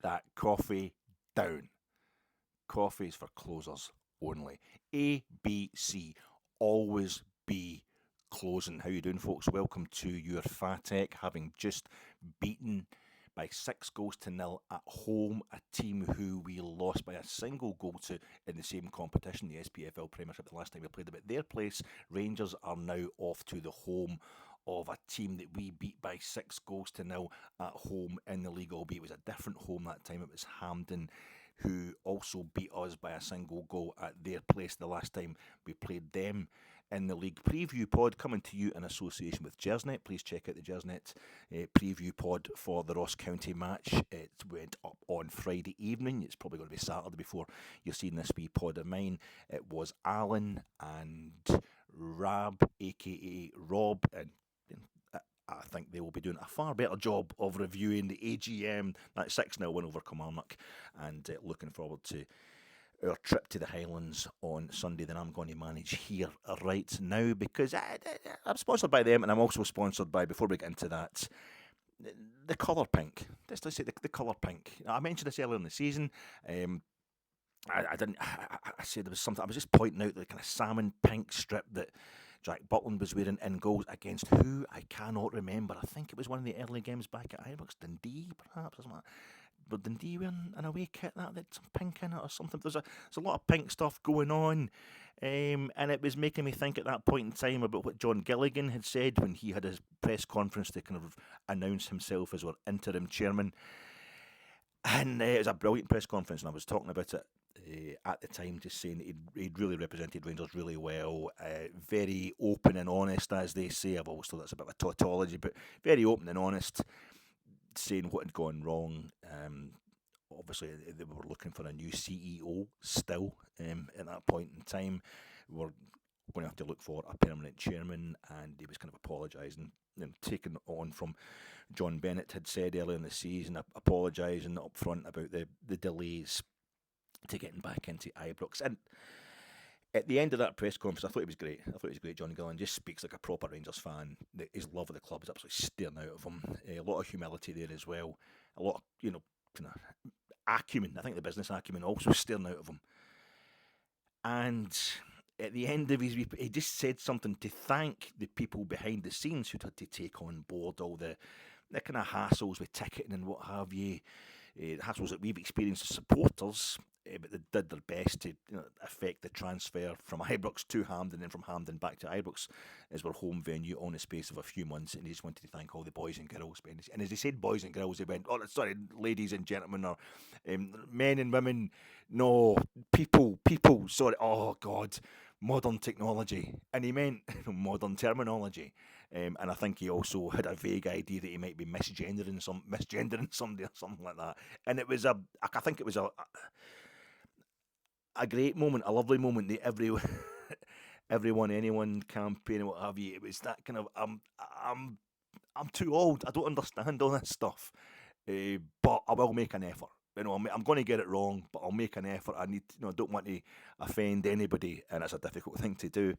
that coffee down. Coffee is for closers only. A, B, C. Always be closing. How you doing, folks? Welcome to your FATEC, having just beaten by 6-0 at home a team who we lost by a single goal to in the same competition, the SPFL Premiership, the last time we played them at their place. Rangers are now off to the home of a team that we beat by 6-0 at home in the league, albeit it was a different home that time. It was Hampden, who also beat us by a single goal at their place the last time we played them in the league. Preview pod coming to you in association with Gersnet. Please check out the Gersnet preview pod for the Ross County match. It went up on Friday evening. It's probably going to be Saturday before you're seeing this wee pod of mine. It was Alan and Rab, aka Rob, and I think they will be doing a far better job of reviewing the AGM, that 6-0 win over Kilmarnock, and looking forward to our trip to the Highlands on Sunday than I'm going to manage here right now, because I'm sponsored by them, and I'm also sponsored by, before we get into that, the colour pink. Let's say the colour pink. I mentioned this earlier in the season. I said there was something. I was just pointing out the kind of salmon pink strip that Jack Butland was wearing in goals against who I cannot remember. I think it was one of the early games back at Ajax, Dundee perhaps, or something like that. But Dundee wearing an away kit that had some pink in it or something. There's a lot of pink stuff going on, and it was making me think at that point in time about what John Gilligan had said when he had his press conference to kind of announce himself as our interim chairman. And it was a brilliant press conference, and I was talking about it at the time, just saying that he'd really represented Rangers really well, very open and honest, as they say. I've always thought that's a bit of a tautology, but very open and honest, saying what had gone wrong. Obviously, they were looking for a new CEO still at that point in time. We were going to have to look for a permanent chairman, and he was kind of apologising and taking on from John Bennett had said earlier in the season, apologising up front about the delays to getting back into Ibrox. And at the end of that press conference, I thought it was great. John Gillan just speaks like a proper Rangers fan. His love of the club is absolutely staring out of him. A lot of humility there as well. A lot of, kind of acumen. I think the business acumen also staring out of him. And at the end of his, he just said something to thank the people behind the scenes who'd had to take on board all the kind of hassles with ticketing and what have you. Hassles that we've experienced as supporters, but they did their best to affect the transfer from Ibrox to Hampden and from Hampden back to Ibrox as our home venue on the space of a few months. And he just wanted to thank all the boys and girls. And as he said boys and girls, he went, oh, sorry, ladies and gentlemen, or men and women, no, people, sorry, oh God, modern technology. And he meant modern terminology. And I think he also had a vague idea that he might be misgendering somebody or something like that. And it was I think it was a great moment, a lovely moment. The everyone, anyone campaign and what have you. It was that kind of I'm too old. I don't understand all this stuff, but I will make an effort. I'm going to get it wrong, but I'll make an effort. I don't want to offend anybody, and it's a difficult thing to do,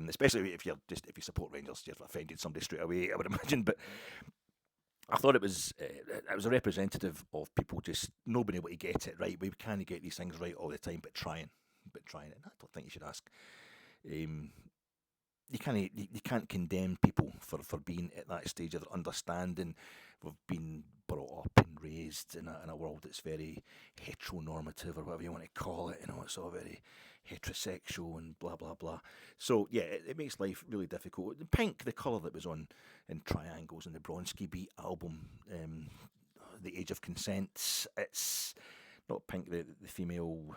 especially if you support Rangers. You've offended somebody straight away, I would imagine. But I thought it was a representative of people just not being able to get it right. We can't get these things right all the time, but trying. And I don't think you should ask. You can't condemn people for being at that stage of their understanding. We've been brought up and raised in a world that's very heteronormative, or whatever you want to call it. It's all very heterosexual and blah blah blah. So yeah, it makes life really difficult. The pink, the colour that was on in Triangles in the Bronski Beat album, The Age of Consent. It's not Pink, the female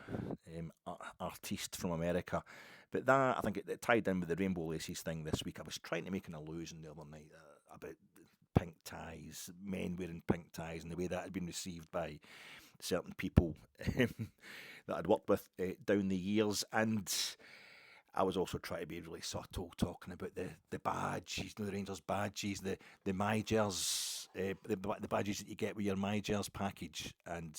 artiste from America. But that, I think it tied in with the Rainbow Laces thing this week. I was trying to make an allusion the other night about pink ties, men wearing pink ties, and the way that had been received by certain people that I'd worked with down the years. And I was also trying to be really subtle, talking about the badges, the Rangers badges, the MyGers, the badges that you get with your MyGers package. And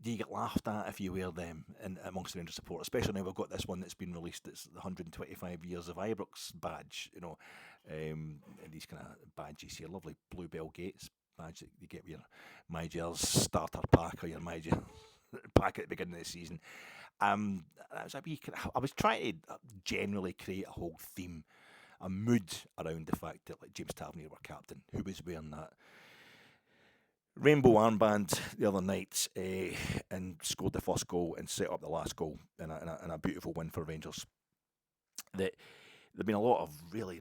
do you get laughed at if you wear them amongst the Rangers support? Especially now we've got this one that's been released. It's the 125 years of Ibrox badge, and these kind of badges here, lovely Bluebell Gates badge that you get with your My Gers starter pack or your My Gers pack at the beginning of the season. That was a wee, I was trying to generally create a whole theme, a mood around the fact that like James Tavernier were captain, who was wearing that rainbow armband the other night and scored the first goal and set up the last goal in a beautiful win for Rangers. That there've been a lot of really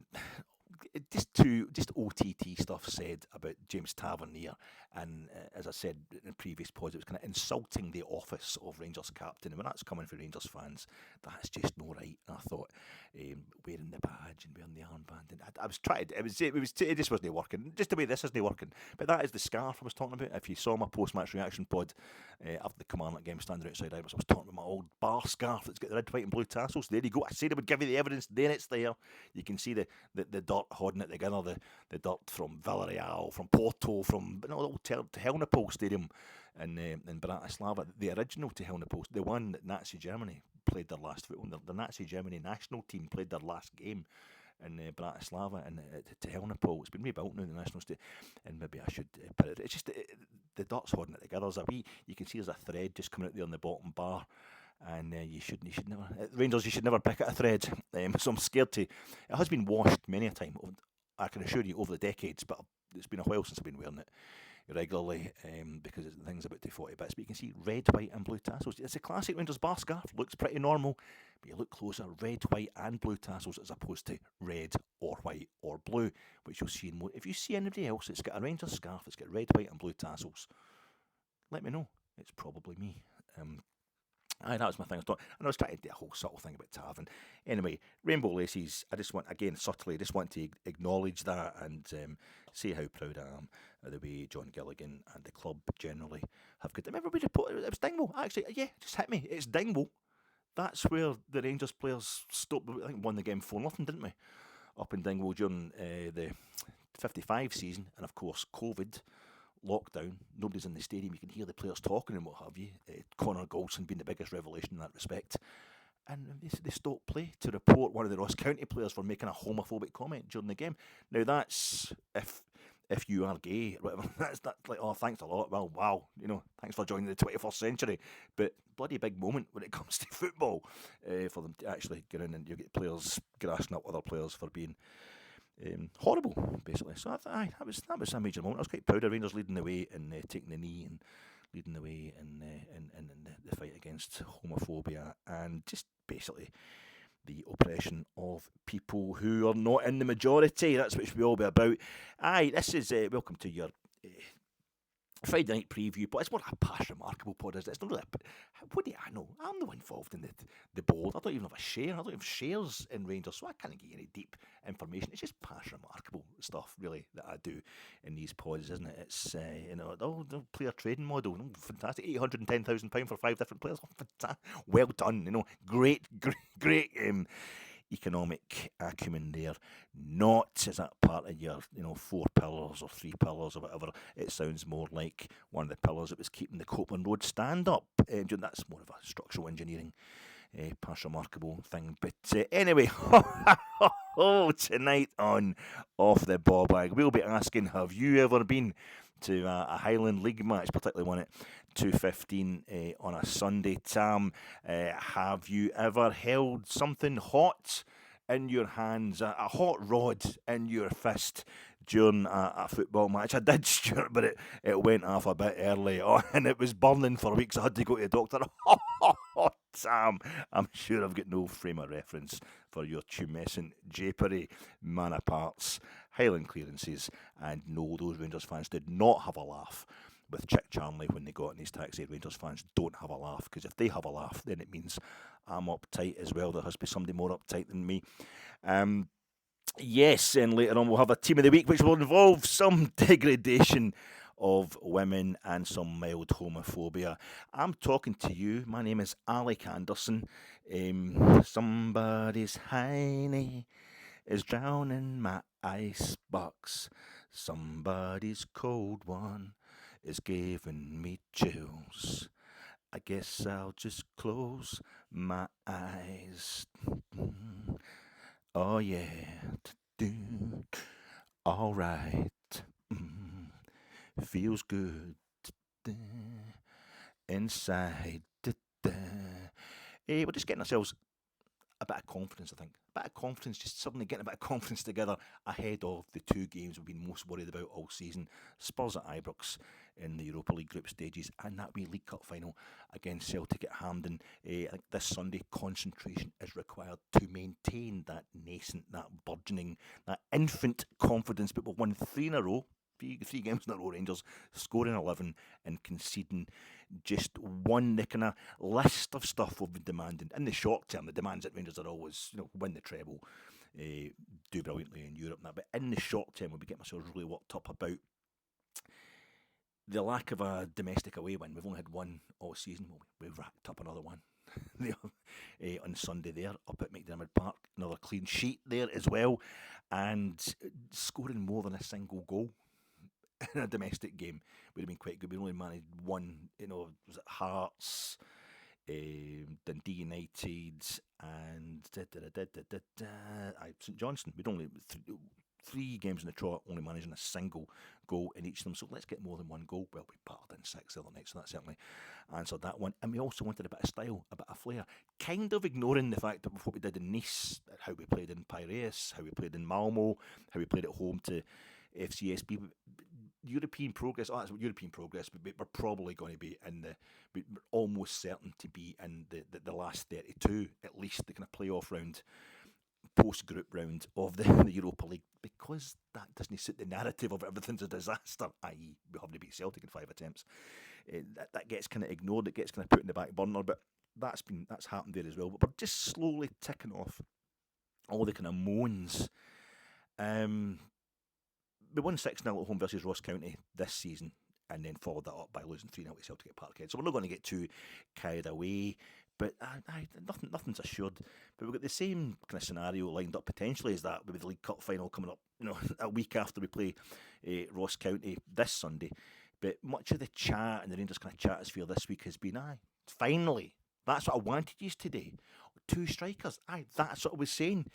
just OTT stuff said about James Tavernier, and as I said in previous pods, it was kind of insulting the office of Rangers captain, and when that's coming from Rangers fans, that's just no right. And I thought wearing the badge and wearing the armband, and I was trying to, it just wasn't working, just the way this isn't working. But that is the scarf I was talking about. If you saw my post-match reaction pod after the Kilmarnock game, standing outside I was talking about my old bar scarf that's got the red, white and blue tassels. There you go. I said I would give you the evidence, there it's there. You can see the dirt holding it together, the dirt from Villarreal, from Porto, from old Tehelnapol Stadium in Bratislava, the original Tehelnapol, the one that Nazi Germany played their last football. The Nazi Germany national team played their last game in Bratislava and Tehelnapol. It's been rebuilt now, the national state, and maybe I should put it. It's just the dirt's holding it together. There's a wee, you can see there's a thread just coming out there on the bottom bar. And you should never, Rangers, you should never pick at a thread. So I'm scared to. It has been washed many a time, I can assure you, over the decades, but it's been a while since I've been wearing it regularly because the thing's about to 40 bits. But you can see red, white and blue tassels. It's a classic Rangers bar scarf. Looks pretty normal, but you look closer, red, white and blue tassels as opposed to red or white or blue, which you'll see in more. If you see anybody else that's got a Rangers scarf that's got red, white and blue tassels, let me know. It's probably me. Aye, that was my thing. And I was trying to do a whole subtle thing about Tav. And anyway, Rainbow Laces, I just want, again, subtly, I just want to acknowledge that and say how proud I am of the way John Gilligan and the club generally have got them. Everybody reported it was Dingwall. Actually, yeah, it just hit me. It's Dingwall. That's where the Rangers players stopped. I think won the game 4-0, didn't we? Up in Dingwall during the 55 season. And of course, COVID. Lockdown, nobody's in the stadium, you can hear the players talking and what have you. Connor Golson being the biggest revelation in that respect. And they stopped play to report one of the Ross County players for making a homophobic comment during the game. Now that's, if you are gay or whatever, that's like, oh, thanks a lot, well, wow, thanks for joining the 21st century. But bloody big moment when it comes to football for them to actually get in and you get players grassing up other players for being horrible, basically. So that was a major moment. I was quite proud of Rangers leading the way and taking the knee and leading the way in the fight against homophobia and just basically the oppression of people who are not in the majority. That's what it should be all be about. Aye, this is welcome to your Friday night preview, but it's more a past remarkable pod, isn't it? It's not really what do I know? I'm the one involved in the board. I don't even have a share. I don't have shares in Rangers, so I can't get any deep information. It's just past remarkable stuff, really, that I do in these pods, isn't it? It's the player trading model, fantastic. £810,000 for 5 different players. Fantastic. Well done, great economic acumen there. Not as that part of your 4 pillars or 3 pillars or whatever. It sounds more like one of the pillars that was keeping the Copeland Road stand up. That's more of a structural engineering past remarkable thing. But anyway, tonight on Off the Ball Bag, we'll be asking, have you ever been to a Highland League match, particularly one at 2:15 on a Sunday? Tam, have you ever held something hot in your hands, a hot rod in your fist during a football match? I did, Stuart, but it went off a bit early and it was burning for weeks. I had to go to the doctor. Sam, I'm sure I've got no frame of reference for your tumescent japery, man parts, Highland clearances, and no, those Rangers fans did not have a laugh with Chick Charnley when they got in his taxi. Rangers fans don't have a laugh, because if they have a laugh, then it means I'm uptight as well. There has to be somebody more uptight than me. Yes, and later on we'll have a team of the week, which will involve some degradation of women and some mild homophobia. I'm talking to you. My name is Alec Anderson. Somebody's Heine is drowning my icebox. Somebody's cold one is giving me chills. I guess I'll just close my eyes. Oh yeah, all right. feels good inside. We're just getting ourselves a bit of confidence, I think. A bit of confidence, just suddenly getting a bit of confidence together ahead of the two games we've been most worried about all season. Spurs at Ibrox in the Europa League group stages, and that wee League Cup final against Celtic at Hampden. I think this Sunday, concentration is required to maintain that nascent, that burgeoning, that infant confidence. But we've won three in a row. Three games in a row, Rangers, scoring 11 and conceding just one. The kind of list of stuff we've been demanding. In the short term, the demands at Rangers are always, win the treble, do brilliantly in Europe and that. But in the short term, we'll be getting ourselves really worked up about the lack of a domestic away win. We've only had one all season. Well, we racked up another one on Sunday there up at McDiarmid Park. Another clean sheet there as well. And scoring more than a single goal in a domestic game would have been quite good. We only managed one, was it Hearts, Dundee United, and St Johnstone. We'd only three games in the trot, only managing a single goal in each of them. So let's get more than one goal. Well, we battered in 6 the other night, so that certainly answered that one. And we also wanted a bit of style, a bit of flair, kind of ignoring the fact that what we did in Nice, how we played in Piraeus, how we played in Malmo, how we played at home to FCSB. European progress, that's European progress, but we're probably going to be we're almost certain to be in the last 32, at least the kind of playoff round, post-group round of the Europa League, because that doesn't suit the narrative of everything's a disaster, i.e. we have to beat Celtic in 5 attempts. That gets kind of ignored, it gets kind of put in the back burner, but that's happened there as well. But we're just slowly ticking off all the kind of moans. We won 6-0 at home versus Ross County this season, and then followed that up by losing 3-0 to Celtic at Parkhead. So we're not going to get too carried away, but nothing's assured. But we've got the same kind of scenario lined up potentially as that with the League Cup final coming up, a week after we play Ross County this Sunday. But much of the chat and the Rangers kind of chat this week has been, finally, that's what I wanted you today. 2 strikers. That's what I was saying.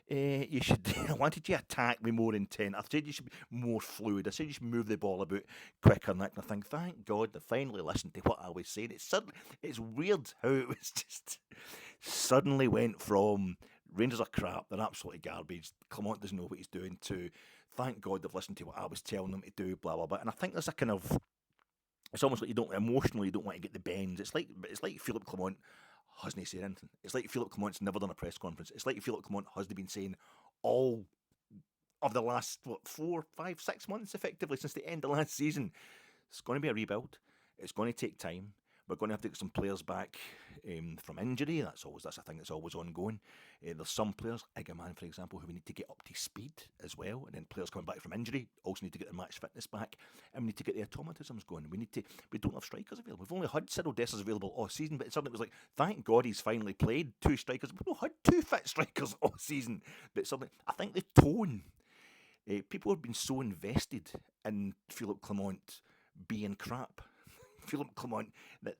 You should. I wanted you to attack me more intent. I said you should be more fluid. I said you should move the ball about quicker and that kind of thing. Thank God they finally listened to what I was saying. It's weird how it was just suddenly went from Rangers are crap, they're absolutely garbage, Clement doesn't know what he's doing, to thank God they've listened to what I was telling them to do, blah blah blah. And I think there's a kind of, it's almost like you don't want to get the bends. It's like Philippe Clement hasn't said anything. It's like Philippe Clement's never done a press conference. It's like Philippe Clement hasn't been saying all of the last 4, 5, 6 months effectively since the end of last season. It's going to be a rebuild. It's going to take time. We're going to have to get some players back from injury. That's a thing that's always ongoing. There's some players, Igaman for example, who we need to get up to speed as well. And then players coming back from injury also need to get their match fitness back. And we need to get the automatisms going. We don't have strikers available. We've only had Cyril Dessers available all season, but suddenly it was like, thank God he's finally played 2 strikers. We've not had 2 fit strikers all season. But suddenly, I think the tone, people have been so invested in Philippe Clement being crap. Philippe Clement, that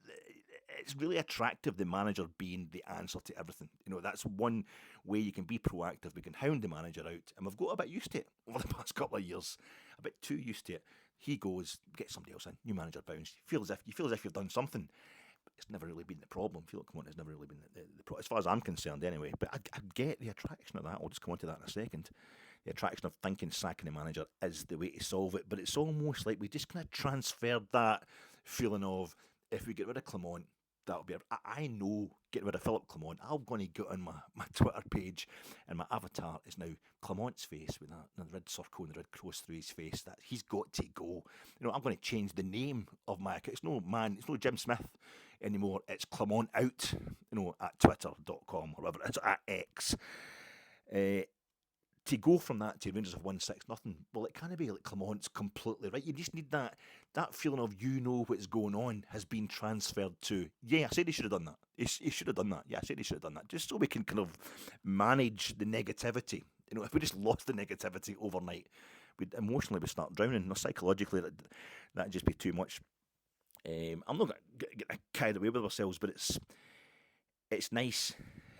it's really attractive, the manager being the answer to everything. That's one way you can be proactive. We can hound the manager out, and we've got a bit used to it over the past couple of years, a bit too used to it. He goes, get somebody else in, new manager bounce. You feel as if you've done something. But it's never really been the problem. Philippe Clement has never really been the problem, as far as I'm concerned anyway. But I get the attraction of that. I'll just come on to that in a second. The attraction of thinking sacking the manager is the way to solve it, but it's almost like we just kind of transferred that feeling of, if we get rid of Clement, that'll be I know, get rid of Philippe Clement, I'm going to go on my Twitter page, and my avatar is now Clement's face with that red circle and the red cross through his face. That he's got to go. I'm going to change the name of my account. It's no Jim Smith anymore. It's Clement out. At twitter.com or whatever. It's at X. To go from that to Rangers have won 6-0, well, it can't be like Clement's completely right. You just need that feeling of what's going on has been transferred to, I said he should have done that. He should have done that. Yeah, I said he should have done that. Just so we can kind of manage the negativity. If we just lost the negativity overnight, we'd start drowning. Psychologically, that'd just be too much. I'm not going to get carried away with ourselves, but it's nice.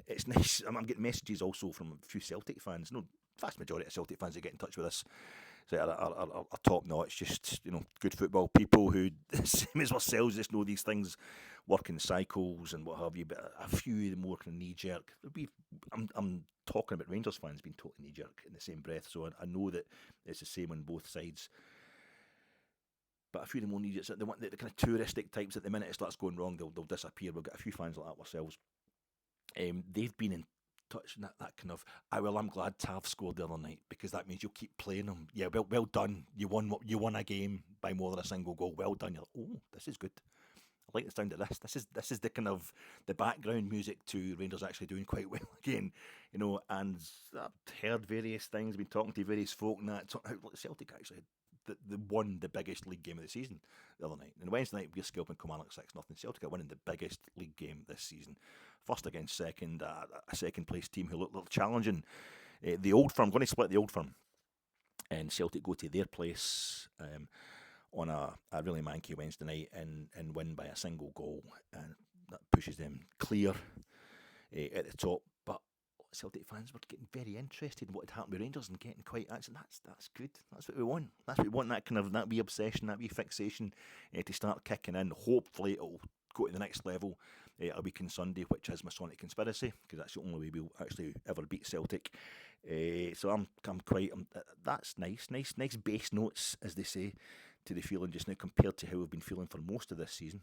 It's nice. I'm getting messages also from a few Celtic fans. Vast majority of Celtic fans that get in touch with us are top notch, just good football people who, same as ourselves, just know these things work in cycles and what have you. But a few of the more kind of knee jerk. I'm talking about Rangers fans being totally knee jerk in the same breath, so I know that it's the same on both sides. But a few of the more knee jerks, the kind of touristic types, at the minute it starts going wrong, they'll disappear. We've got a few fans like that ourselves. They've been in touch that kind of, I'm glad Tav scored the other night, because that means you'll keep playing them. Yeah, well done. You won a game by more than a single goal. Well done. You're like, oh, this is good. I like the sound of this. This is the kind of the background music to Rangers actually doing quite well again. And I've heard various things, been talking to various folk, and that Celtic actually won the biggest league game of the season the other night. And Wednesday night, we're scalping Kilmarnock 6-0. Celtic are winning the biggest league game this season. First against second, a second place team who look challenging. The Old Firm, going to split the Old Firm. And Celtic go to their place on a really manky Wednesday night and win by a single goal. And that pushes them clear at the top. But Celtic fans were getting very interested in what had happened with Rangers and getting quite that's good. That's what we want. That's what we want. That wee obsession, that wee fixation to start kicking in. Hopefully it'll go to the next level a week on Sunday, which is Masonic Conspiracy, because that's the only way we'll actually ever beat Celtic. So I'm quite. That's nice bass notes, as they say, to the feeling just now compared to how we've been feeling for most of this season.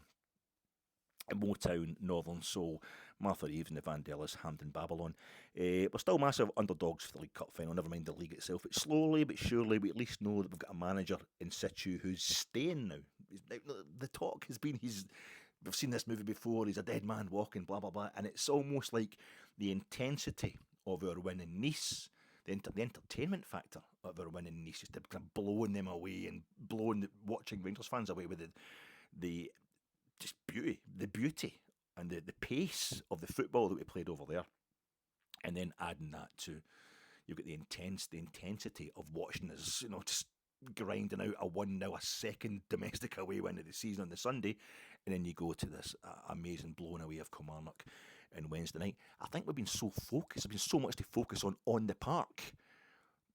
Motown, Northern Soul, Martha Reeves and the Vandellas, Hampden Babylon. We're still massive underdogs for the League Cup final, never mind the league itself. But slowly but surely we at least know that we've got a manager in situ who's staying now. The talk has been we've seen this movie before, he's a dead man walking, blah, blah, blah. And it's almost like the intensity of our win in Nice, the entertainment factor of our win in Nice, just kind of blowing them away and watching Rangers fans away with the just the beauty and the pace of the football that we played over there. And then adding that to, you've got the intensity of watching us, just grinding out a 1-0, a second domestic away win of the season on the Sunday. And then you go to this amazing blowing away of Kilmarnock on Wednesday night. I think we've been so focused, there's been so much to focus on the park,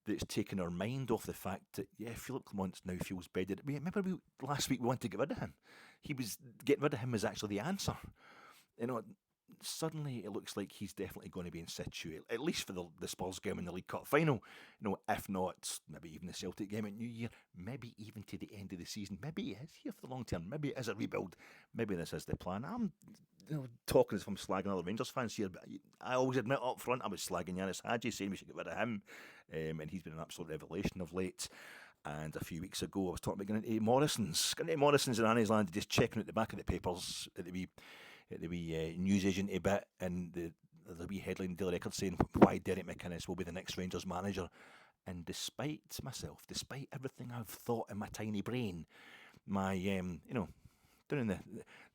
that it's taken our mind off the fact that, Philip Clement now feels bedded. Remember last week we wanted to get rid of him. Getting rid of him was actually the answer. Suddenly it looks like he's definitely going to be in situ, at least for the Spurs game in the League Cup final. If not, maybe even the Celtic game at New Year, maybe even to the end of the season. Maybe he is here for the long term. Maybe it is a rebuild. Maybe this is the plan. I'm talking as if I'm slagging other Rangers fans here, but I always admit up front I was slagging Yanis Hadji, saying we should get rid of him, and he's been an absolute revelation of late. And a few weeks ago I was talking about going into Morrison's in Annie's Land, just checking out the back of the papers at the wee news agent bit, and there's a wee headline in the Daily Record saying why Derek McInnes will be the next Rangers manager. And despite everything I've thought in my tiny brain, my doing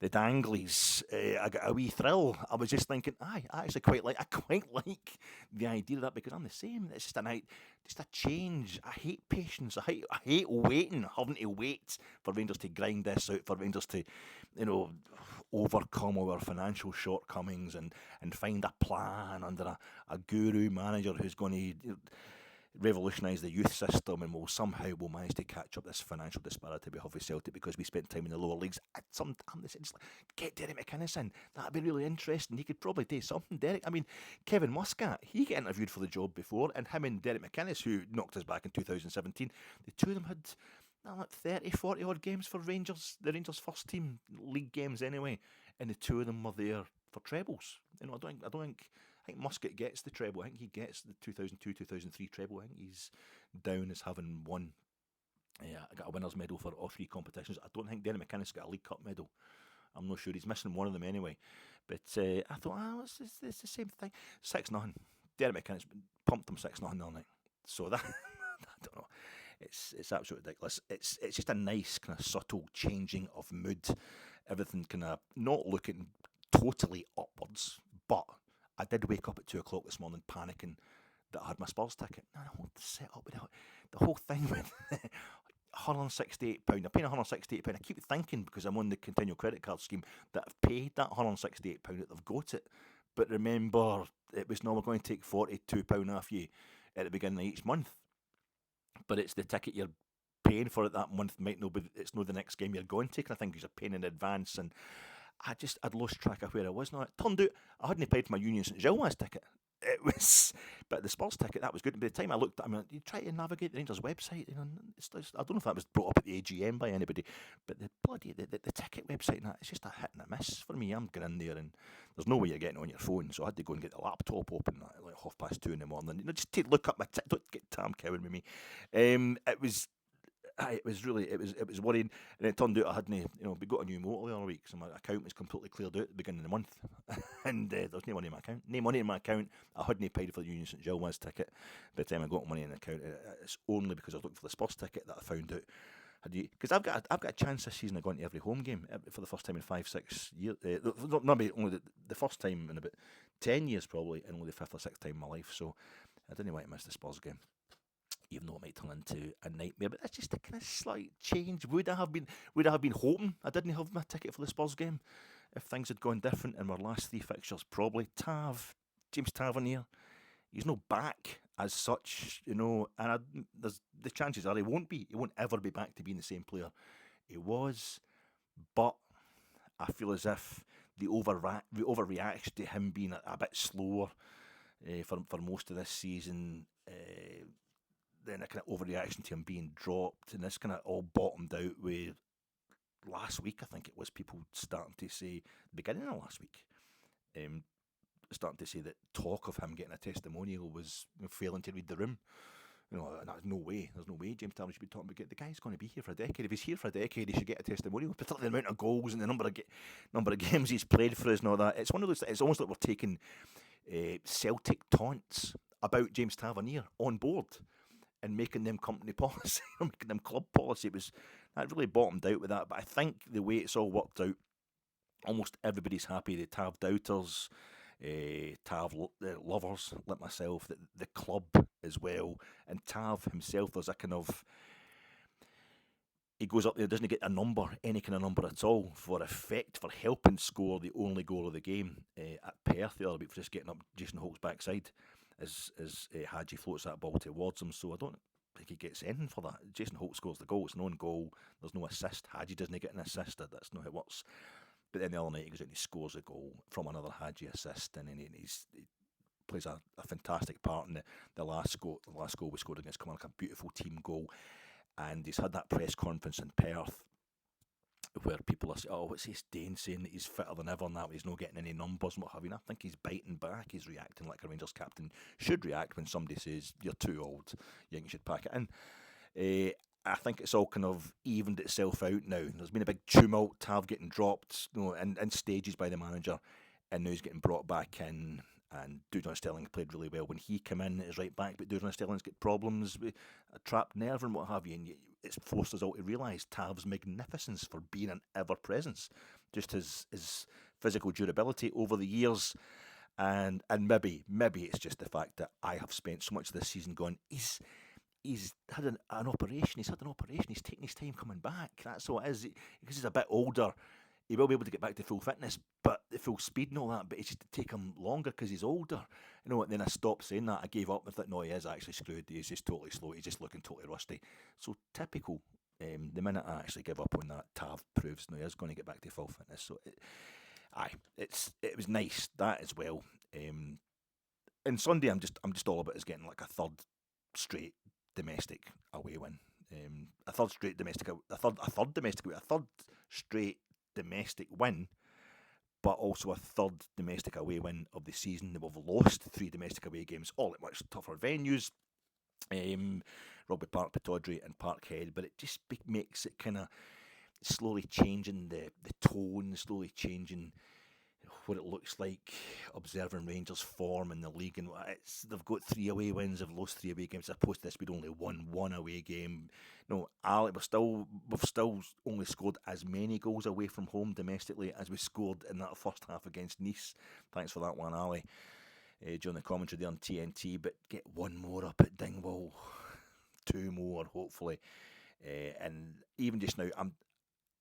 the danglies, I got a wee thrill. I was just thinking, I actually quite like the idea of that, because I'm the same. It's just a change. I hate patience. I hate waiting, having to wait for Rangers to grind this out, for Rangers to, overcome our financial shortcomings and find a plan under a guru manager who's going to revolutionise the youth system, and will manage to catch up this financial disparity we have with Celtic because we spent time in the lower leagues. Sometimes they just get Derek McInnes in. That'd be really interesting. He could probably do something, Derek. I mean, Kevin Muscat, he got interviewed for the job before, and him and Derek McInnes, who knocked us back in 2017, the two of them had 30, 40 odd games for Rangers, the Rangers first team league games anyway, and the two of them were there for trebles. I think Muscat gets the treble. I think he gets the 2002-2003 treble. I think he's down as having won. I got a winner's medal for all three competitions. I don't think Derek McInnes got a League Cup medal. I'm not sure. He's missing one of them anyway. But I thought, it's the same thing. 6-0. Derek McInnes pumped him 6-0 all night. So that, I don't know. It's absolutely ridiculous. It's just a nice kind of subtle changing of mood. Everything kind of not looking totally upwards, but I did wake up at 2 o'clock this morning panicking that I had my Spurs ticket. And I won't set up with the whole thing with £168. I'm paying £168. I keep thinking, because I'm on the continual credit card scheme, that I've paid that £168, that they've got it. But remember, it was normally going to take £42 off you at the beginning of each month. but it's the ticket you're paying for it that month might not be, it's not the next game you're going to, and I think you're paying in advance, and I'd lost track of where I was now. It turned out I hadn't paid for my Union St Gilles ticket. It was, but the Spurs ticket, that was good. By the time I looked, you try to navigate the Rangers website, I don't know if that was brought up at the AGM by anybody, but the ticket website and that, it's just a hit and a miss for me. I'm going in there and there's no way you're getting on your phone, so I had to go and get the laptop open at like 2:30 in the morning. Just to look up my ticket. Don't get Tam cowing with me. It was worrying, and it turned out I hadn't, we got a new motor the other week, so my account was completely cleared out at the beginning of the month, and there's no money in my account. No money in my account. I hadn't paid for the Union St Gilles ticket. By the time I got money in the account, it's only because I was looking for the Spurs ticket that I found out. Because I've got a chance this season of going to every home game for the first time in 5-6 years. Not maybe only the first time in about 10 years probably, and only the 5th or 6th time in my life. So I didn't want to miss the Spurs game, even though it might turn into a nightmare. But that's just a kind of slight change. Would I have been hoping I didn't have my ticket for the Spurs game if things had gone different in our last 3 fixtures? Probably. James Tavernier, he's not back as such, and there's the chances are he won't be. He won't ever be back to being the same player he was. But I feel as if the overreaction to him being a bit slower for most of this season, then a kind of overreaction to him being dropped, and this kind of all bottomed out with last week. I think it was people starting to say, beginning of last week, starting to say that talk of him getting a testimonial was failing to read the room. There's no way James Tavernier should be talking about it. The guy's going to be here for a decade. If he's here for a decade, he should get a testimonial, particularly the amount of goals and the number of games he's played for us and all that. It's one of those. It's almost like we're taking Celtic taunts about James Tavernier on board and making them company policy, making them club policy. That really bottomed out with that. But I think the way it's all worked out, almost everybody's happy. The Tav doubters, Tav lovers like myself, the club as well, and Tav himself. There's a kind of, he goes up there, doesn't get any kind of number at all, for effect, for helping score the only goal of the game at Perth the other week, for just getting up Jason Holt's backside as Hadji floats that ball towards him. So I don't think he gets anything for that. Jason Holt scores the goal. It's an own goal. There's no assist. Hadji doesn't get an assist. That's not how it works. But then the other night he goes out and he scores a goal from another Hadji assist, and then he plays a fantastic part in the last goal. The last goal we scored against Clement, like a beautiful team goal. And he's had that press conference in Perth where people are saying, "Oh, what's this Dane saying that he's fitter than ever and that he's not getting any numbers and what have you?" And I think he's biting back. He's reacting like a Rangers captain should react when somebody says, "You're too old, you think you should pack it in." I think it's all kind of evened itself out now. There's been a big tumult, Tav getting dropped, in stages by the manager, and now he's getting brought back in. And Dujon Sterling played really well when he came in as right back, but Dujon Sterling's got problems with a trapped nerve and what have you, and it's forced us all to realise Tav's magnificence for being an ever-presence, just his physical durability over the years, and maybe it's just the fact that I have spent so much of this season going, he's had an operation, he's taking his time coming back, that's all it is, because he's a bit older. He will be able to get back to full fitness, but the full speed and all that, but it's just to take him longer because he's older. And then I stopped saying that. I gave up and thought, no, he is actually screwed. He's just totally slow. He's just looking totally rusty. So typical. The minute I actually give up on that, Tav proves he is going to get back to full fitness. So, it was nice, that as well. And Sunday, I'm just all about us getting like a third straight domestic away win. A third straight win, but also a third domestic away win of the season. We've lost 3 domestic away games, all at much tougher venues, Rugby Park, Pittodrie and Parkhead, but it just makes it kind of slowly changing the tone, slowly changing what it looks like, observing Rangers' form in the league. And they've got 3 away wins, they've lost 3 away games. As opposed to this, we'd only won 1 away game. No, we've still only scored as many goals away from home domestically as we scored in that first half against Nice. Thanks for that one, Ali, during the commentary there on TNT. But get 1 more up at Dingwall, 2 more hopefully, and even just now,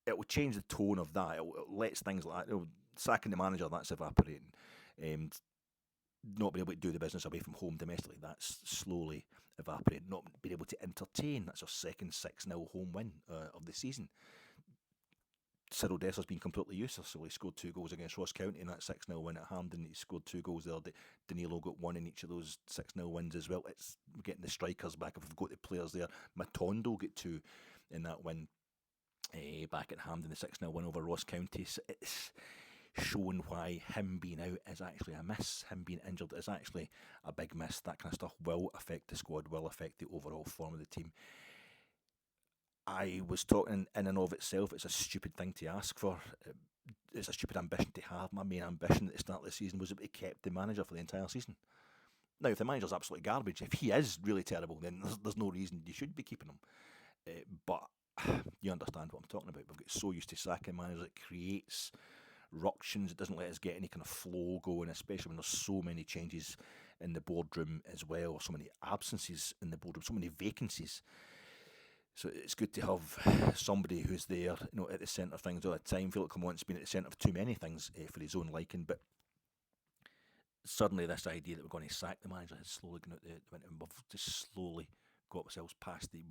it will change the tone of that. It lets things like that, sacking the manager, that's evaporating. Not being able to do the business away from home domestically, that's slowly evaporated, not being able to entertain. That's our second 6-0 home win of the season. Cyril Dessler's been completely useless, so he scored 2 goals against Ross County in that 6-0 win at Hampden. He scored 2 goals there. Danilo got 1 in each of those 6-0 wins as well. It's getting the strikers back. If we've got the players there, Matondo got 2 in that win back at Hampden, the 6-0 win over Ross County. So it's shown why him being out is actually a miss. Him being injured is actually a big miss. That kind of stuff will affect the squad, will affect the overall form of the team. I was talking in and of itself, it's a stupid thing to ask for. It's a stupid ambition to have. My main ambition at the start of the season was that we kept the manager for the entire season. Now, if the manager's absolutely garbage, if he is really terrible, then there's no reason you should be keeping him. But you understand what I'm talking about. We've got so used to sacking managers, it creates ructions. It doesn't let us get any kind of flow going, especially when there's so many changes in the boardroom as well, so many absences in the boardroom, so many vacancies. So it's good to have somebody who's there, at the centre of things all the time. Philip Clement's been at the centre of too many things for his own liking, but suddenly this idea that we're going to sack the manager has slowly gone out we've just slowly got ourselves past the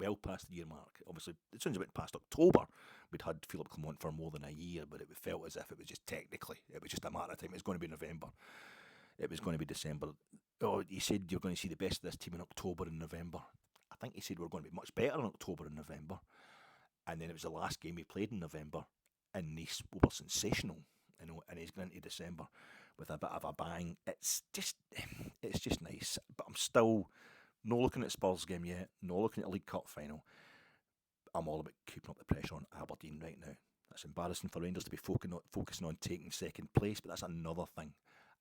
year mark. Obviously, as soon as it went past October, we'd had Philip Clement for more than a year, but it felt as if it was just technically, it was just a matter of time. It was going to be November. It was going to be December. Oh, he said you're going to see the best of this team in October and November. I think he said we're going to be much better in October and November. And then it was the last game he played in November, and Nice were sensational, and he's going into December with a bit of a bang. It's just nice. But I'm still not looking at Spurs game yet, not looking at a League Cup final. I'm all about keeping up the pressure on Aberdeen right now. That's embarrassing for Rangers to be focusing on taking second place, but that's another thing.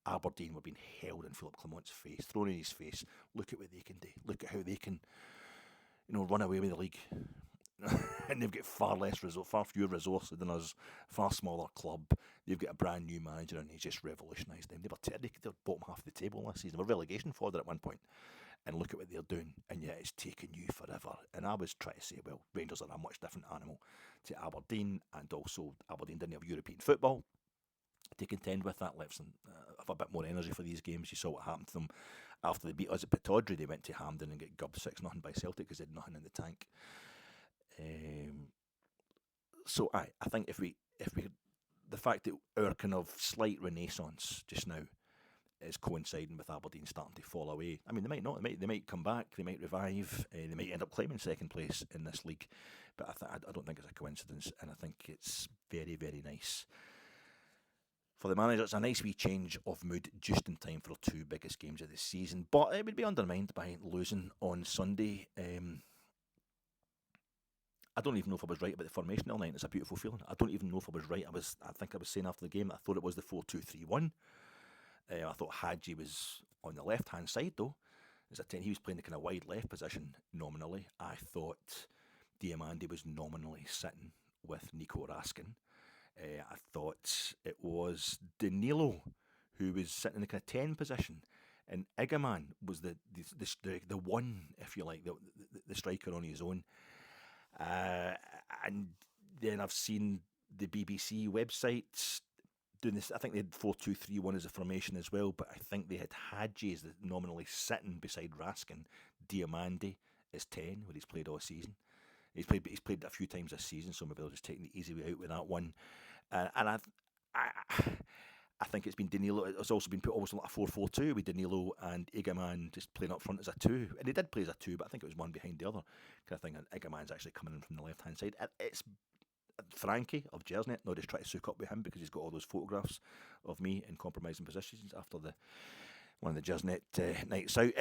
Aberdeen were being held in Philip Clement's face, thrown in his face. Look at what they can do. Look at how they can, run away with the league. And they've got far fewer resources than us, far smaller club. They've got a brand new manager, and he's just revolutionised them. They were bottom half of the table last season. They were relegation fodder at one point. And look at what they're doing, and yet it's taken you forever. And I was trying to say, well, Rangers are a much different animal to Aberdeen, and also Aberdeen didn't have European football to contend with. That left them have a bit more energy for these games. You saw what happened to them after they beat us at Pittodrie. They went to Hampden and get gubbed 6-0 by Celtic because they had nothing in the tank. So I think if we the fact that our kind of slight renaissance just now is coinciding with Aberdeen starting to fall away. I mean, they might not. They might come back. They might revive. They might end up claiming second place in this league. But I don't think it's a coincidence, and I think it's very, very nice for the manager. It's a nice wee change of mood just in time for our 2 biggest games of the season. But it would be undermined by losing on Sunday. I don't even know if I was right about the formation the other night. It's a beautiful feeling. I don't even know if I was right. I think I was saying after the game, I thought it was the 4-2-3-1. I thought Hadji was on the left-hand side, though. As a 10, he was playing the kind of wide left position nominally. I thought Diamandi was nominally sitting with Nico Raskin. I thought it was Danilo who was sitting in the kind of 10 position, and Igaman was the one, if you like, the striker on his own. And then I've seen the BBC website doing this. I think they had 4-2-3-1 as a formation as well, but I think they had Hadji as nominally sitting beside Raskin. Diamandi is 10, where he's played all season. He's played a few times this season, so maybe they'll just take the easy way out with that one. And I think it's been Danilo. It's also been put almost like a 4-4-2 with Danilo and Igaman just playing up front as a 2. And they did play as a 2, but I think it was one behind the other kind of thing. And Igaman's actually coming in from the left-hand side. It's Frankie of Jersnet, not just try to soak up with him because he's got all those photographs of me in compromising positions after one of the Jersnet nights out.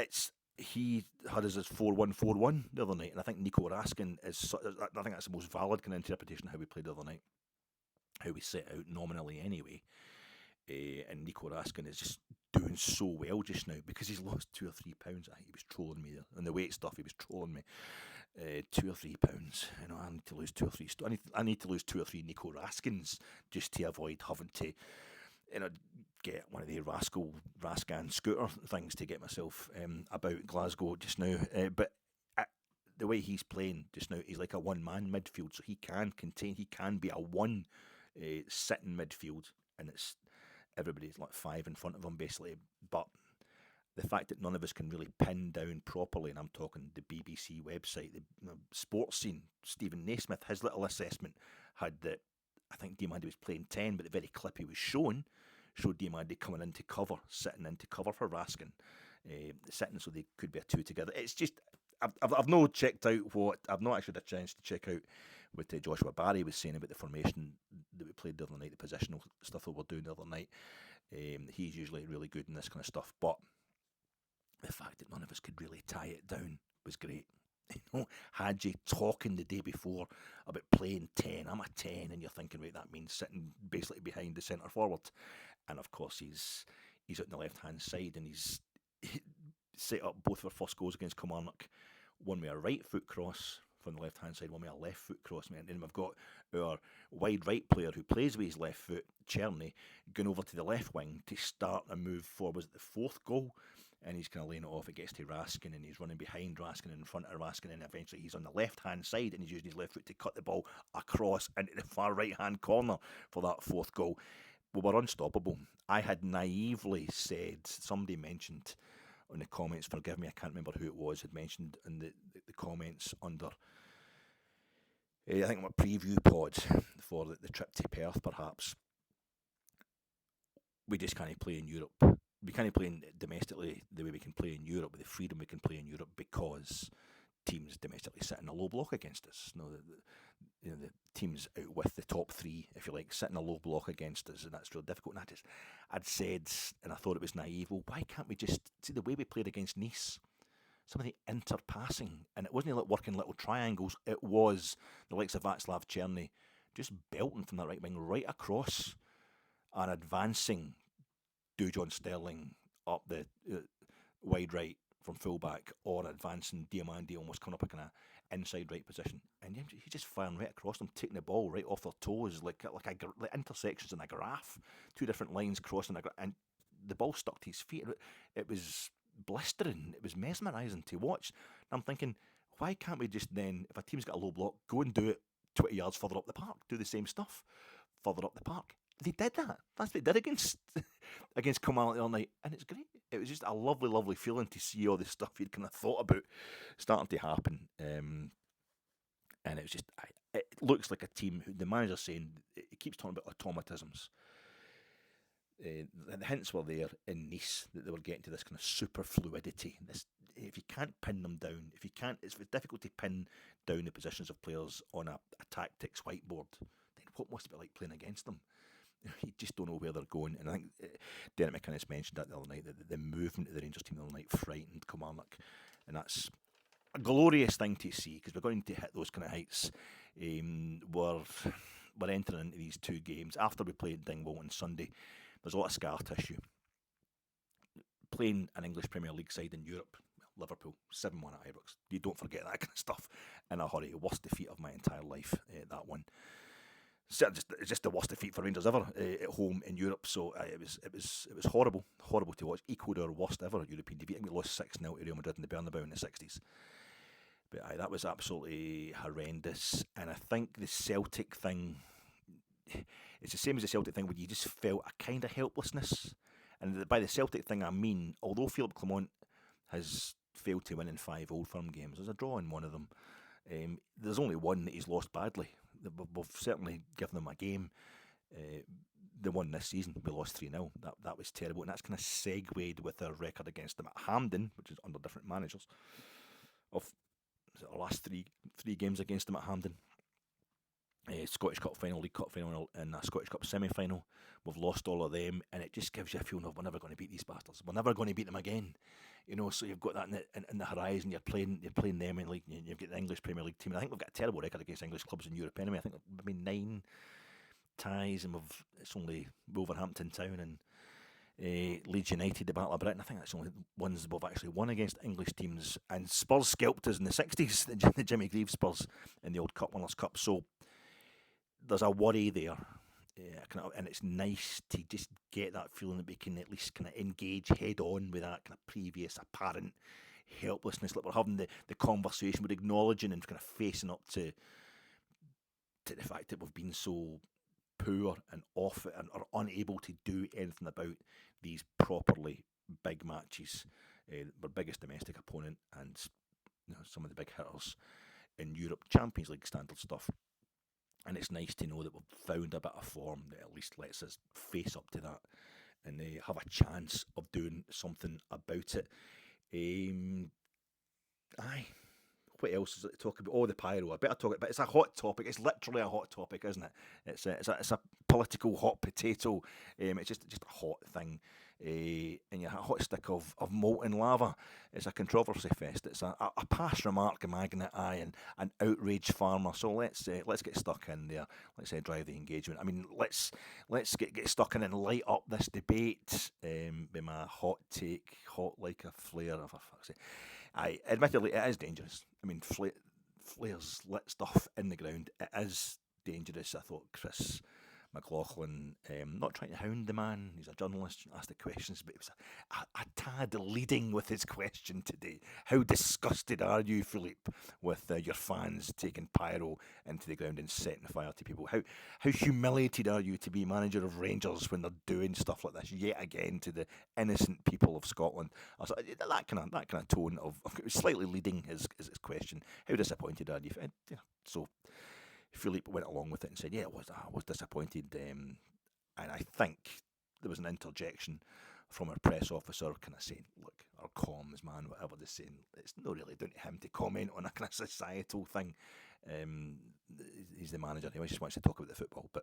He had us as 4-1-4-1 the other night, and I think Nico Raskin is. I think that's the most valid kind of interpretation of how we played the other night, how we set out nominally anyway. And Nico Raskin is just doing so well just now because he's lost 2 or 3 pounds. I think he was trolling me there. And the weight stuff, he was trolling me. 2 or 3 pounds. I need to lose 2 or 3. I need to lose 2 or 3 Nico Raskins just to avoid having to, get one of the Rascan scooter things to get myself about Glasgow just now. But the way he's playing just now, he's like a one-man midfield, so he can be a one sitting midfield, and it's everybody's like 5 in front of him basically. But the fact that none of us can really pin down properly, and I'm talking the BBC website, the sports scene, Stephen Naismith, his little assessment had that I think Diamandi was playing 10, but the very clip he was showed Diamandi coming into cover, sitting into cover for Raskin, sitting so they could be a two together. It's just, I've not checked out I've not actually had a chance to check out what Joshua Barry was saying about the formation that we played the other night, the positional stuff that we're doing the other night. He's usually really good in this kind of stuff, but the fact that none of us could really tie it down was great. You know, had you talking the day before about playing 10, I'm a 10, and you're thinking, right, that means sitting basically behind the centre forward. And of course, he's out on the left hand side, and he's set up both of our first goals against Kilmarnock, one with a right foot cross from the left hand side, one with a left foot cross. And then we've got our wide right player who plays with his left foot, Cherny, going over to the left wing to start a move forward at the fourth goal. And he's kind of laying it off. It gets to Raskin, and he's running behind Raskin, in front of Raskin, and eventually he's on the left-hand side, and he's using his left foot to cut the ball across into the far right-hand corner for that fourth goal. We were unstoppable. I had naively said, somebody mentioned on the comments, forgive me, I can't remember who it was, had mentioned in the comments under, I think my preview pod for the trip to Perth, perhaps, we just can't play in Europe. We can't play domestically the way we can play in Europe, with the freedom we can play in Europe, because teams domestically sit in a low block against us. The teams out with the top three, if you like, sit in a low block against us, and that's really difficult. And I'd said, and I thought it was naive, well, why can't we just see the way we played against Nice? Some of the interpassing, and it wasn't like working little triangles, it was the likes of Václav Cherny just belting from that right wing right across and advancing Dujon Sterling up the wide right from fullback, or advancing Diamandi almost coming up like in a inside right position, and he's just firing right across them, taking the ball right off their toes, like intersections in a graph, two different lines crossing, and the ball stuck to his feet. It was blistering, it was mesmerising to watch. And I'm thinking, why can't we just then, if a team's got a low block, go and do it 20 yards further up the park, do the same stuff further up the park? They did that. That's what they did against Kilmarnock the other night, and it's great. It was just a lovely, lovely feeling to see all the stuff you'd kind of thought about starting to happen. And it was just, it looks like a team who the manager's saying, he keeps talking about automatisms. The hints were there in Nice that they were getting to this kind of super fluidity. If you can't pin them down, it's difficult to pin down the positions of players on a tactics whiteboard. Then what must it be like playing against them? You just don't know where they're going. And I think Derek McInnes mentioned that the other night, that the movement of the Rangers team the other night frightened Kilmarnock. And a glorious thing to see, because we're going to hit those kind of heights. We're entering into these two games after we played Dingwall on Sunday. There's a lot of scar tissue. Playing an English Premier League side in Europe, Liverpool, 7-1 at Ajax. You don't forget that kind of stuff in a hurry. Worst defeat of my entire life, that one. It's just the worst defeat for Rangers ever at home in Europe. So it was horrible to watch. Equalled our worst ever European defeat. I think we lost 6-0 to Real Madrid in the Bernabeu in the 60s. But that was absolutely horrendous. And I think the Celtic thing, it's the same as the Celtic thing, where you just felt a kind of helplessness. And by the Celtic thing, I mean, although Philippe Clement has failed to win in 5 Old Firm games, there's a draw in one of them. There's only one that he's lost badly. We've certainly given them a game. The one this season, we lost 3-0. That was terrible. And that's kind of segued with our record against them at Hampden, which is under different managers, of our last three games against them at Hampden. Scottish Cup final, League Cup final, and a Scottish Cup semi-final. We've lost all of them, and it just gives you a feeling of we're never going to beat these bastards. We're never going to beat them again. You know, so you've got that in the horizon. You're playing them, and like you've got the English Premier League team. And I think we've got a terrible record against English clubs in Europe anyway. I think maybe 9 ties, and it's only Wolverhampton Town and Leeds United, the Battle of Britain. I think that's the only ones we've actually won against English teams. And Spurs scalped us in the 60s, the Jimmy Greaves Spurs in the old Winners' Cup. So there's a worry there, and it's nice to just get that feeling that we can at least kind of engage head on with that kind of previous apparent helplessness. Like we're having the conversation, we're acknowledging and kind of facing up to the fact that we've been so poor and off and are unable to do anything about these properly big matches, our biggest domestic opponent, and some of the big hitters in Europe, Champions League standard stuff. And it's nice to know that we've found a bit of form that at least lets us face up to that and have a chance of doing something about it. Aye. What else is it to talk about? Oh, the pyro. I better talk about it, but it's a hot topic. It's literally a hot topic, isn't it? It's a political hot potato. It's just a hot thing. And you have a hot stick of molten lava. It's a controversy fest. It's a past remark, a magnet eye, and an outraged farmer. So let's get stuck in there. Let's drive the engagement. I mean, let's get stuck in and light up this debate. With my hot take, hot like a flare. For fuck's sake. Admittedly, it is dangerous. I mean, flares lit stuff in the ground. It is dangerous. I thought Chris McLaughlin, not trying to hound the man, he's a journalist, asked the questions, but it was a tad leading with his question today. How disgusted are you, Philippe, with your fans taking pyro into the ground and setting fire to people? How humiliated are you to be manager of Rangers when they're doing stuff like this yet again to the innocent people of Scotland? Also, that kind of tone of slightly leading his question. How disappointed are you? So Philippe went along with it and said, "Yeah, I was disappointed," and I think there was an interjection from our press officer, kind of saying, "Look, our comms man, whatever they're saying, it's not really down to him to comment on a kind of societal thing. He's the manager; he just wants to talk about the football." But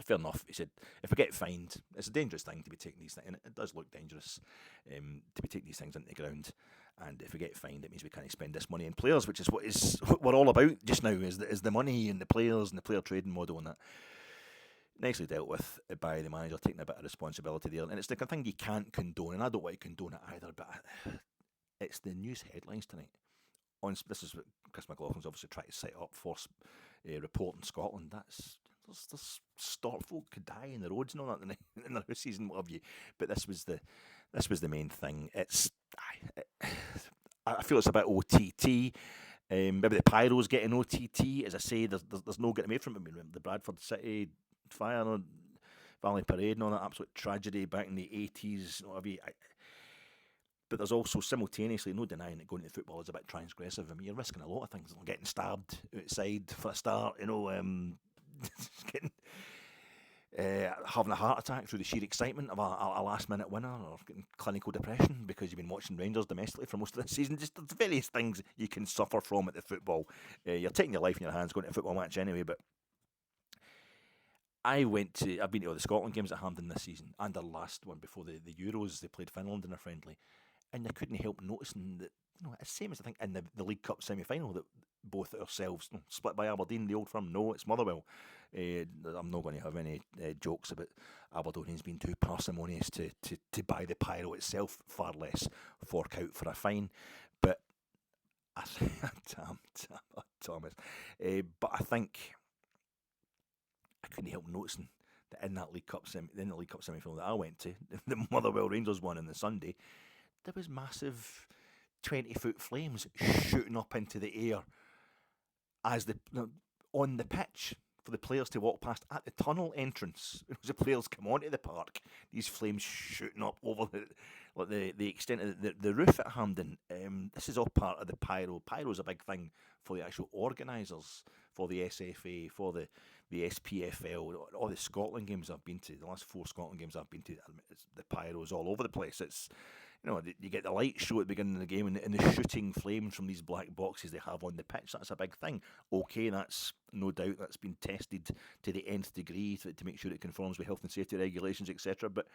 fair enough. He said, if we get fined, it's a dangerous thing to be taking these things, and it does look dangerous to be taking these things into the ground. And if we get fined, it means we can't spend this money on players, which is what we're all about just now, is the money and the players and the player trading model and that. Nicely dealt with by the manager, taking a bit of responsibility there. And it's the kind of thing you can't condone, and I don't want to condone it either, but it's the news headlines tonight. This is what Chris McLaughlin's obviously trying to set up for reporting Scotland. There's folk could die in the roads and all that in their houses and what have you. But this was the main thing. I feel it's a bit OTT. Maybe the pyro's getting OTT. As I say, there's no getting away from it. I mean, the Bradford City fire, Valley Parade, and all that absolute tragedy back in the 80s. What have you. But there's also simultaneously no denying that going to football is a bit transgressive. I mean, you're risking a lot of things. Getting stabbed outside for a start, getting having a heart attack through the sheer excitement of a last-minute winner, or getting clinical depression because you've been watching Rangers domestically for most of the season. Just there's various things you can suffer from at the football. You're taking your life in your hands going to a football match anyway, but I've been to all the Scotland games at Hampden this season, and the last one before the Euros. They played Finland in a friendly, and I couldn't help noticing that, it's the same as I think in the League Cup semi-final, that both ourselves, split by Aberdeen, the old firm. No, it's Motherwell. I'm not going to have any jokes about Aberdonians being too parsimonious to buy the pyro itself, far less fork out for a fine. But Thomas. But I think I couldn't help noticing that in the League Cup semi-final that I went to, the Motherwell Rangers one on the Sunday, there was massive 20-foot flames shooting up into the air as on the pitch for the players to walk past at the tunnel entrance. As the players come onto the park, these flames shooting up over the extent of the roof at Hampden. This is all part of the pyro. Pyro's a big thing for the actual organisers, for the SFA, for the SPFL, all the Scotland games I've been to. The last 4 Scotland games I've been to, the pyro's all over the place. It's you get the light show at the beginning of the game and the shooting flames from these black boxes they have on the pitch. That's a big thing. Okay, that's no doubt that's been tested to the nth degree to make sure it conforms with health and safety regulations, etc. But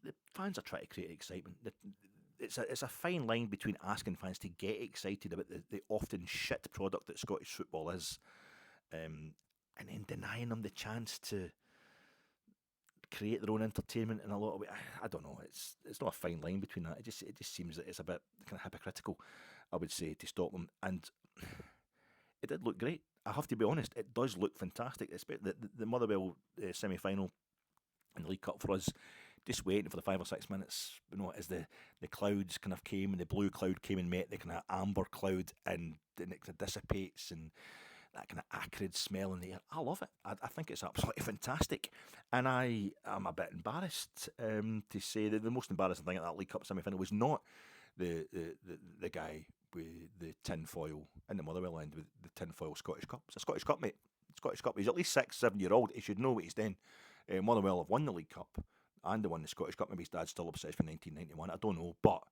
the fans are trying to create excitement. It's a fine line between asking fans to get excited about the often shit product that Scottish football is, and then denying them the chance to create their own entertainment in a lot of ways. I don't know. It's not a fine line between that. It just seems that it's a bit kind of hypocritical, I would say, to stop them. And it did look great. I have to be honest. It does look fantastic. The Motherwell semi-final in the League Cup for us. Just waiting for the 5 or 6 minutes, as the clouds kind of came and the blue cloud came and met the kind of amber cloud, and then it kind of dissipates, and that kind of acrid smell in the air. I love it. I think it's absolutely fantastic. And I am a bit embarrassed to say that the most embarrassing thing at that League Cup semi-final was not the guy with the tin foil in the Motherwell end with the tin foil Scottish Cup. It's a Scottish Cup, mate. Scottish Cup. He's at least 6, 7-year-old. He should know what he's doing. Motherwell have won the League Cup and they won the Scottish Cup. Maybe his dad's still obsessed with 1991. I don't know, but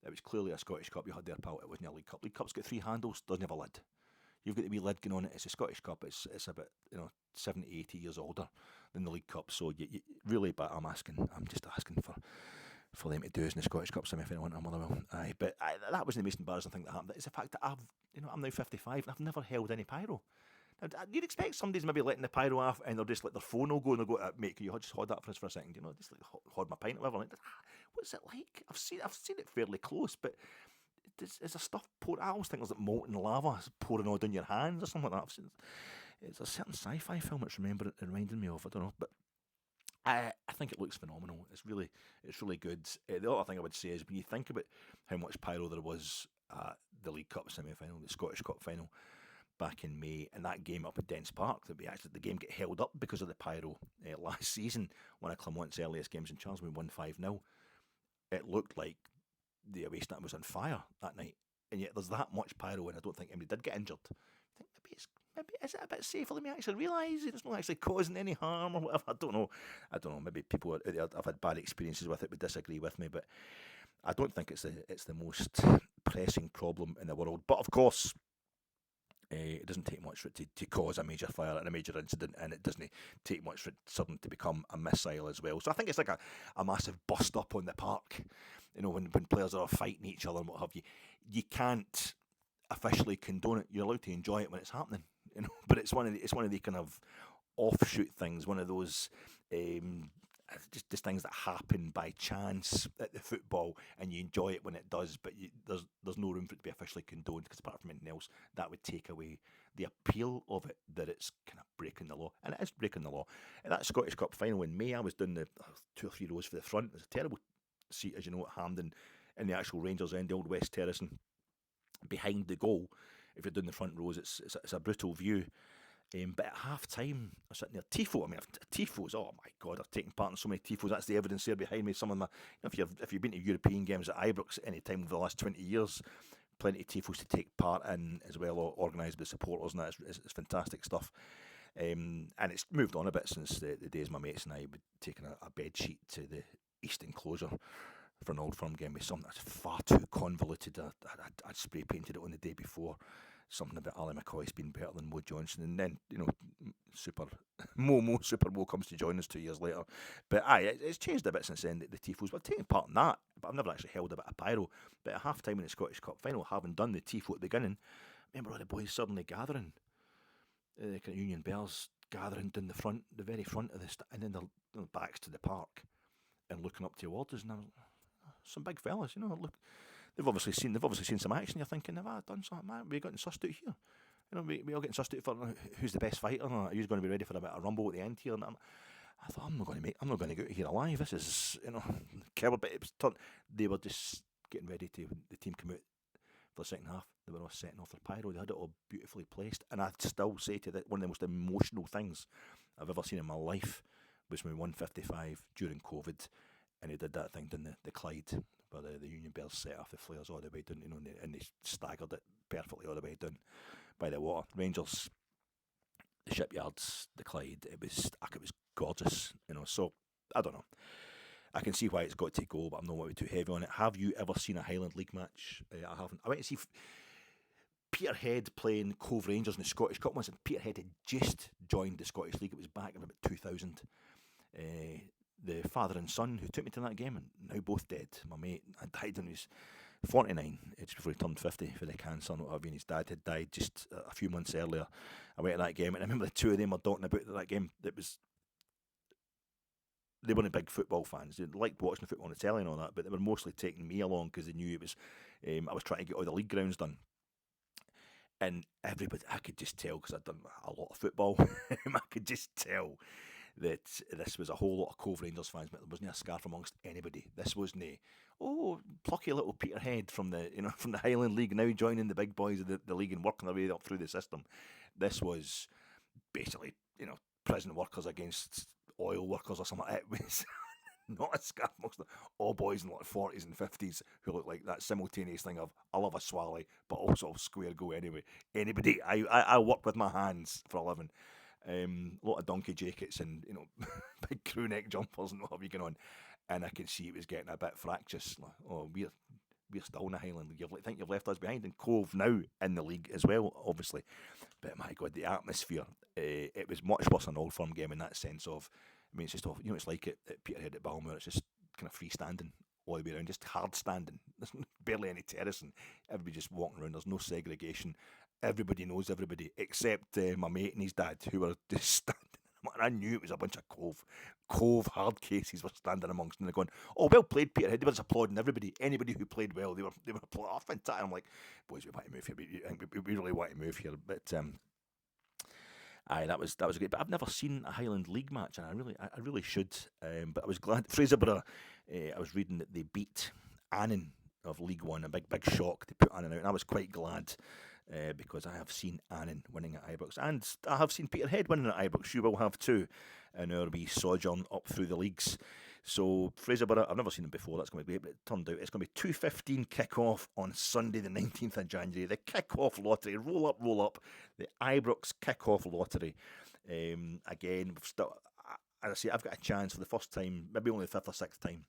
it was clearly a Scottish Cup you had there, pal. It wasn't a League Cup. League Cup's got 3 handles, doesn't have a lid. You've got the wee lid going on it. It's a Scottish Cup. It's about 70, 80 years older than the League Cup. So you really, but I'm just asking for them to do as in the Scottish Cup semi-final into Motherwell. But that was the most embarrassing thing that happened. It's the fact that I'm now 55 and I've never held any pyro. Now, you'd expect somebody's maybe letting the pyro off and they'll just let their phone will go and they'll go, mate, can you just hold that for us for a second? Just like hold my pint or whatever. Like, what's it like? I've seen it fairly close, but is there stuff pouring? I always think there's like molten lava pouring all down your hands or something like that. It's a certain sci-fi film it's reminding me of. I don't know, but I think it looks phenomenal. It's really good. The other thing I would say is when you think about how much pyro there was at the League Cup semi-final, the Scottish Cup final back in May, and that game up at Dens Park, the game get held up because of the pyro last season, one of Clement's earliest games in Charles. We won 5-0. It looked like the away stand was on fire that night, and yet there's that much pyro, and I don't think anybody did get injured. I think maybe is it a bit safer than we actually realise? It's not actually causing any harm or whatever. I don't know. Maybe people out there have had bad experiences with it would disagree with me, but I don't think it's the most pressing problem in the world. But of course, it doesn't take much for it to cause a major fire and a major incident, and it doesn't take much for it suddenly to become a missile as well. So I think it's like a massive bust up on the park. When players are fighting each other and what have you. You can't officially condone it. You're allowed to enjoy it when it's happening. But it's one of the kind of offshoot things. One of those just things that happen by chance at the football, and you enjoy it when it does. But there's no room for it to be officially condoned, because apart from anything else, that would take away the appeal of it, that it's kind of breaking the law, and it is breaking the law. In that Scottish Cup final in May, I was doing the 2 or 3 rows for the front. It was a terrible seat, as you know, at Hampden in the actual Rangers end, the old West Terrace, and behind the goal, if you're doing the front rows, it's a brutal view. But at half time, I was sitting there, Tifo. Tifos. Oh my God, I've taken part in so many Tifos. That's the evidence there behind me. Some of my, if you've been to European games at Ibrox any time over the last 20 years, plenty of Tifos to take part in as well, organised by supporters, and it's fantastic stuff. And it's moved on a bit since the days my mates and I would taking a bed sheet to the East Enclosure for an Old Firm game with something that's far too convoluted. I'd spray painted it on the day before. Something about Ali McCoy's been better than Mo Johnson, and then Super Mo comes to join us 2 years later. But it's changed a bit since then. The Tifos, but I've taken part in that, but I've never actually held a bit of pyro. But at half time in the Scottish Cup final, having done the Tifo at the beginning, I remember all the boys suddenly gathering, kind of Union Bells gathering down the very front of and then their backs to the park and looking up towards us, and I was some big fellas, look. They've obviously seen some action. You're thinking, have I done something, man? We getting sussed out here. We all getting sussed out for who's the best fighter. Who's going to be ready for a bit of rumble at the end here? And I thought, I'm not going to get out here alive. This is, coward. But it was they were just getting ready to. The team come out for the second half. They were all setting off their pyro. They had it all beautifully placed. And I'd still say to that, one of the most emotional things I've ever seen in my life was when we won 55 during COVID, and they did that thing down the Clyde, where the Union Bells set off the flares all the way down, and they staggered it perfectly all the way down by the water. Rangers, the shipyards, the Clyde, it was gorgeous, So I don't know. I can see why it's got to go, but I'm not going to be too heavy on it. Have you ever seen a Highland League match? I haven't. I went to see Peterhead playing Cove Rangers in the Scottish Cup once, and Peterhead had just joined the Scottish League. It was back in about 2000. The father and son who took me to that game, and now both dead. My mate had died when he was 49, just before he turned 50 for the cancer and what have you, and his dad had died just a few months earlier. I went to that game, and I remember the two of them were talking about that game. They weren't big football fans. They liked watching the football on the telly and all that, but they were mostly taking me along because they knew it was. I was trying to get all the league grounds done. And everybody, I could just tell, because I'd done a lot of football, I could just tell that this was a whole lot of Cove Rangers fans, but there wasn't a scarf amongst anybody. This wasn't plucky little Peterhead from the Highland League now joining the big boys of the league and working their way up through the system. This was basically, prison workers against oil workers or something. It was not a scarf amongst all boys in like 40s and 50s who look like that simultaneous thing of I love a swally, but also square go anyway. Anybody, I work with my hands for a living. A lot of donkey jackets and big crew neck jumpers and what have you going on, and I can see it was getting a bit fractious. Like, oh, we're still in the Highland League. You think you've left us behind, and Cove now in the league as well, obviously. But my God, the atmosphere, it was much worse than an Old Firm game in that sense of, I mean, it's just, it's like at Peterhead at Balmoor, it's just kind of freestanding all the way around, just hard standing. There's barely any terracing. Everybody just walking around. There's no segregation. Everybody knows everybody except my mate and his dad, who were just standing. And I knew it was a bunch of Cove hard cases were standing amongst them. They're going, "Oh, well played, Peterhead." They were just applauding everybody. Anybody who played well, they were applauding. Oh, fantastic. I'm like, boys, we want to move here. We really want to move here. But aye, that was great. But I've never seen a Highland League match, and I really should. But I was glad. Fraserburgh, I was reading that they beat Annan of League One, a big shock. They put Annan out, and I was quite glad. Because I have seen Annan winning at Icebox, and I have seen Peterhead winning at Icebox. You will have too, in our wee sojourn up through the leagues. So Fraserburgh, I've never seen them before. That's going to be great, but it turned out it's going to be 2:15 kick-off on Sunday, the 19th of January. The kick-off lottery, roll up, the Ibrox kick-off lottery. Again, we've still, as I say, I've got a chance for the first time, maybe only the fifth or sixth time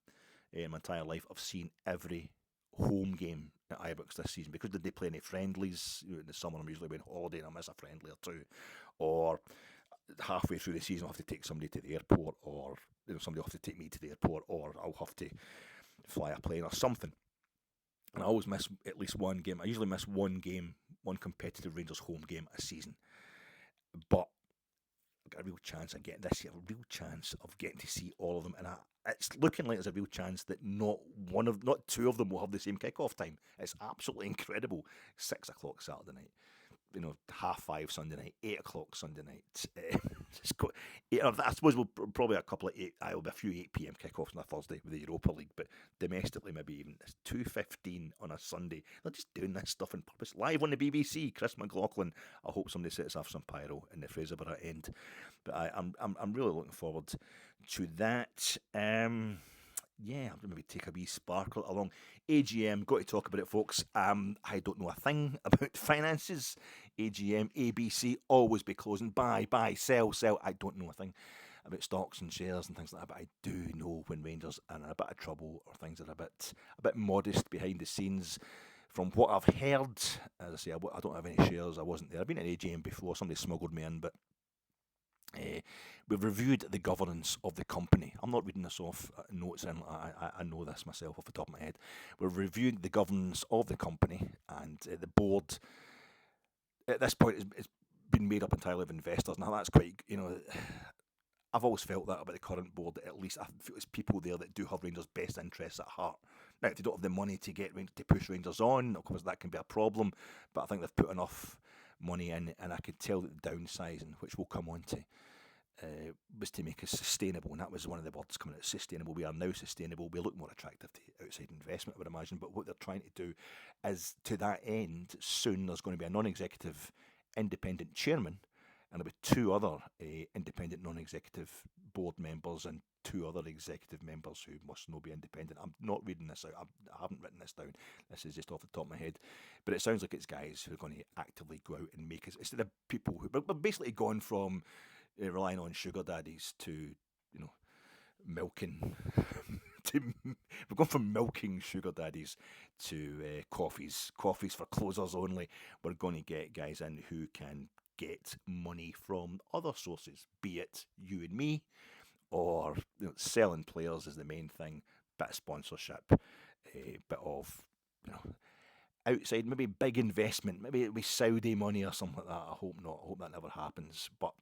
in my entire life, of seeing every home game at Ibrox this season, because they play any friendlies. In the summer I'm usually away on holiday and I miss a friendly or two, or halfway through the season I'll have to take somebody to the airport, or somebody will have to take me to the airport, or I'll have to fly a plane or something, and I always miss at least one game. I usually miss one competitive Rangers home game a season, but I've got a real chance of getting this year, a real chance of getting to see all of them, and it's looking like there's a real chance that not two of them will have the same kickoff time. It's absolutely incredible. 6 o'clock Saturday night, 5:30 Sunday night, 8 o'clock Sunday night. I suppose we'll probably there'll be a few 8 p.m. kickoffs on a Thursday with the Europa League, but domestically maybe even 2:15 on a Sunday. They're just doing this stuff on purpose. Live on the BBC, Chris McLaughlin. I hope somebody sets off some pyro in the Fraserburgh end. But I'm really looking forward to that. I'm going to maybe take a wee sparkle along. AGM, got to talk about it, folks. I don't know a thing about finances. AGM, ABC, always be closing. Buy, sell. I don't know a thing about stocks and shares and things like that, but I do know when Rangers are in a bit of trouble or things are a bit modest behind the scenes. From what I've heard, as I say, I don't have any shares. I wasn't there. I've been at AGM before. Somebody smuggled me in, but we've reviewed the governance of the company. I'm not reading this off notes, and I know this myself off the top of my head. We've reviewed the governance of the company, and the board at this point it's been made up entirely of investors. Now that's quite, I've always felt that about the current board. At least I feel it's people there that do have Rangers' best interests at heart. Now, if they don't have the money to push Rangers on, of course that can be a problem. But I think they've put enough money in, and I could tell that the downsizing, which we'll come on to, was to make us sustainable, and that was one of the words coming out. Sustainable. We are now sustainable. We look more attractive to outside investment, I would imagine. But what they're trying to do is, to that end, soon there's going to be a non-executive independent chairman, and there'll be 2 other independent non-executive board members and 2 other executive members who must not be independent. I'm not reading this out. I haven't written this down. This is just off the top of my head. But it sounds like it's guys who are going to actively go out and make us, instead of people who, but basically gone from relying on sugar daddies to, milking. We've gone from milking sugar daddies to coffees for closers only. We're going to get guys in who can get money from other sources, be it you and me, or selling players is the main thing, bit of sponsorship, bit of outside, maybe big investment, maybe it'll be Saudi money or something like that. I hope not. I hope that never happens. But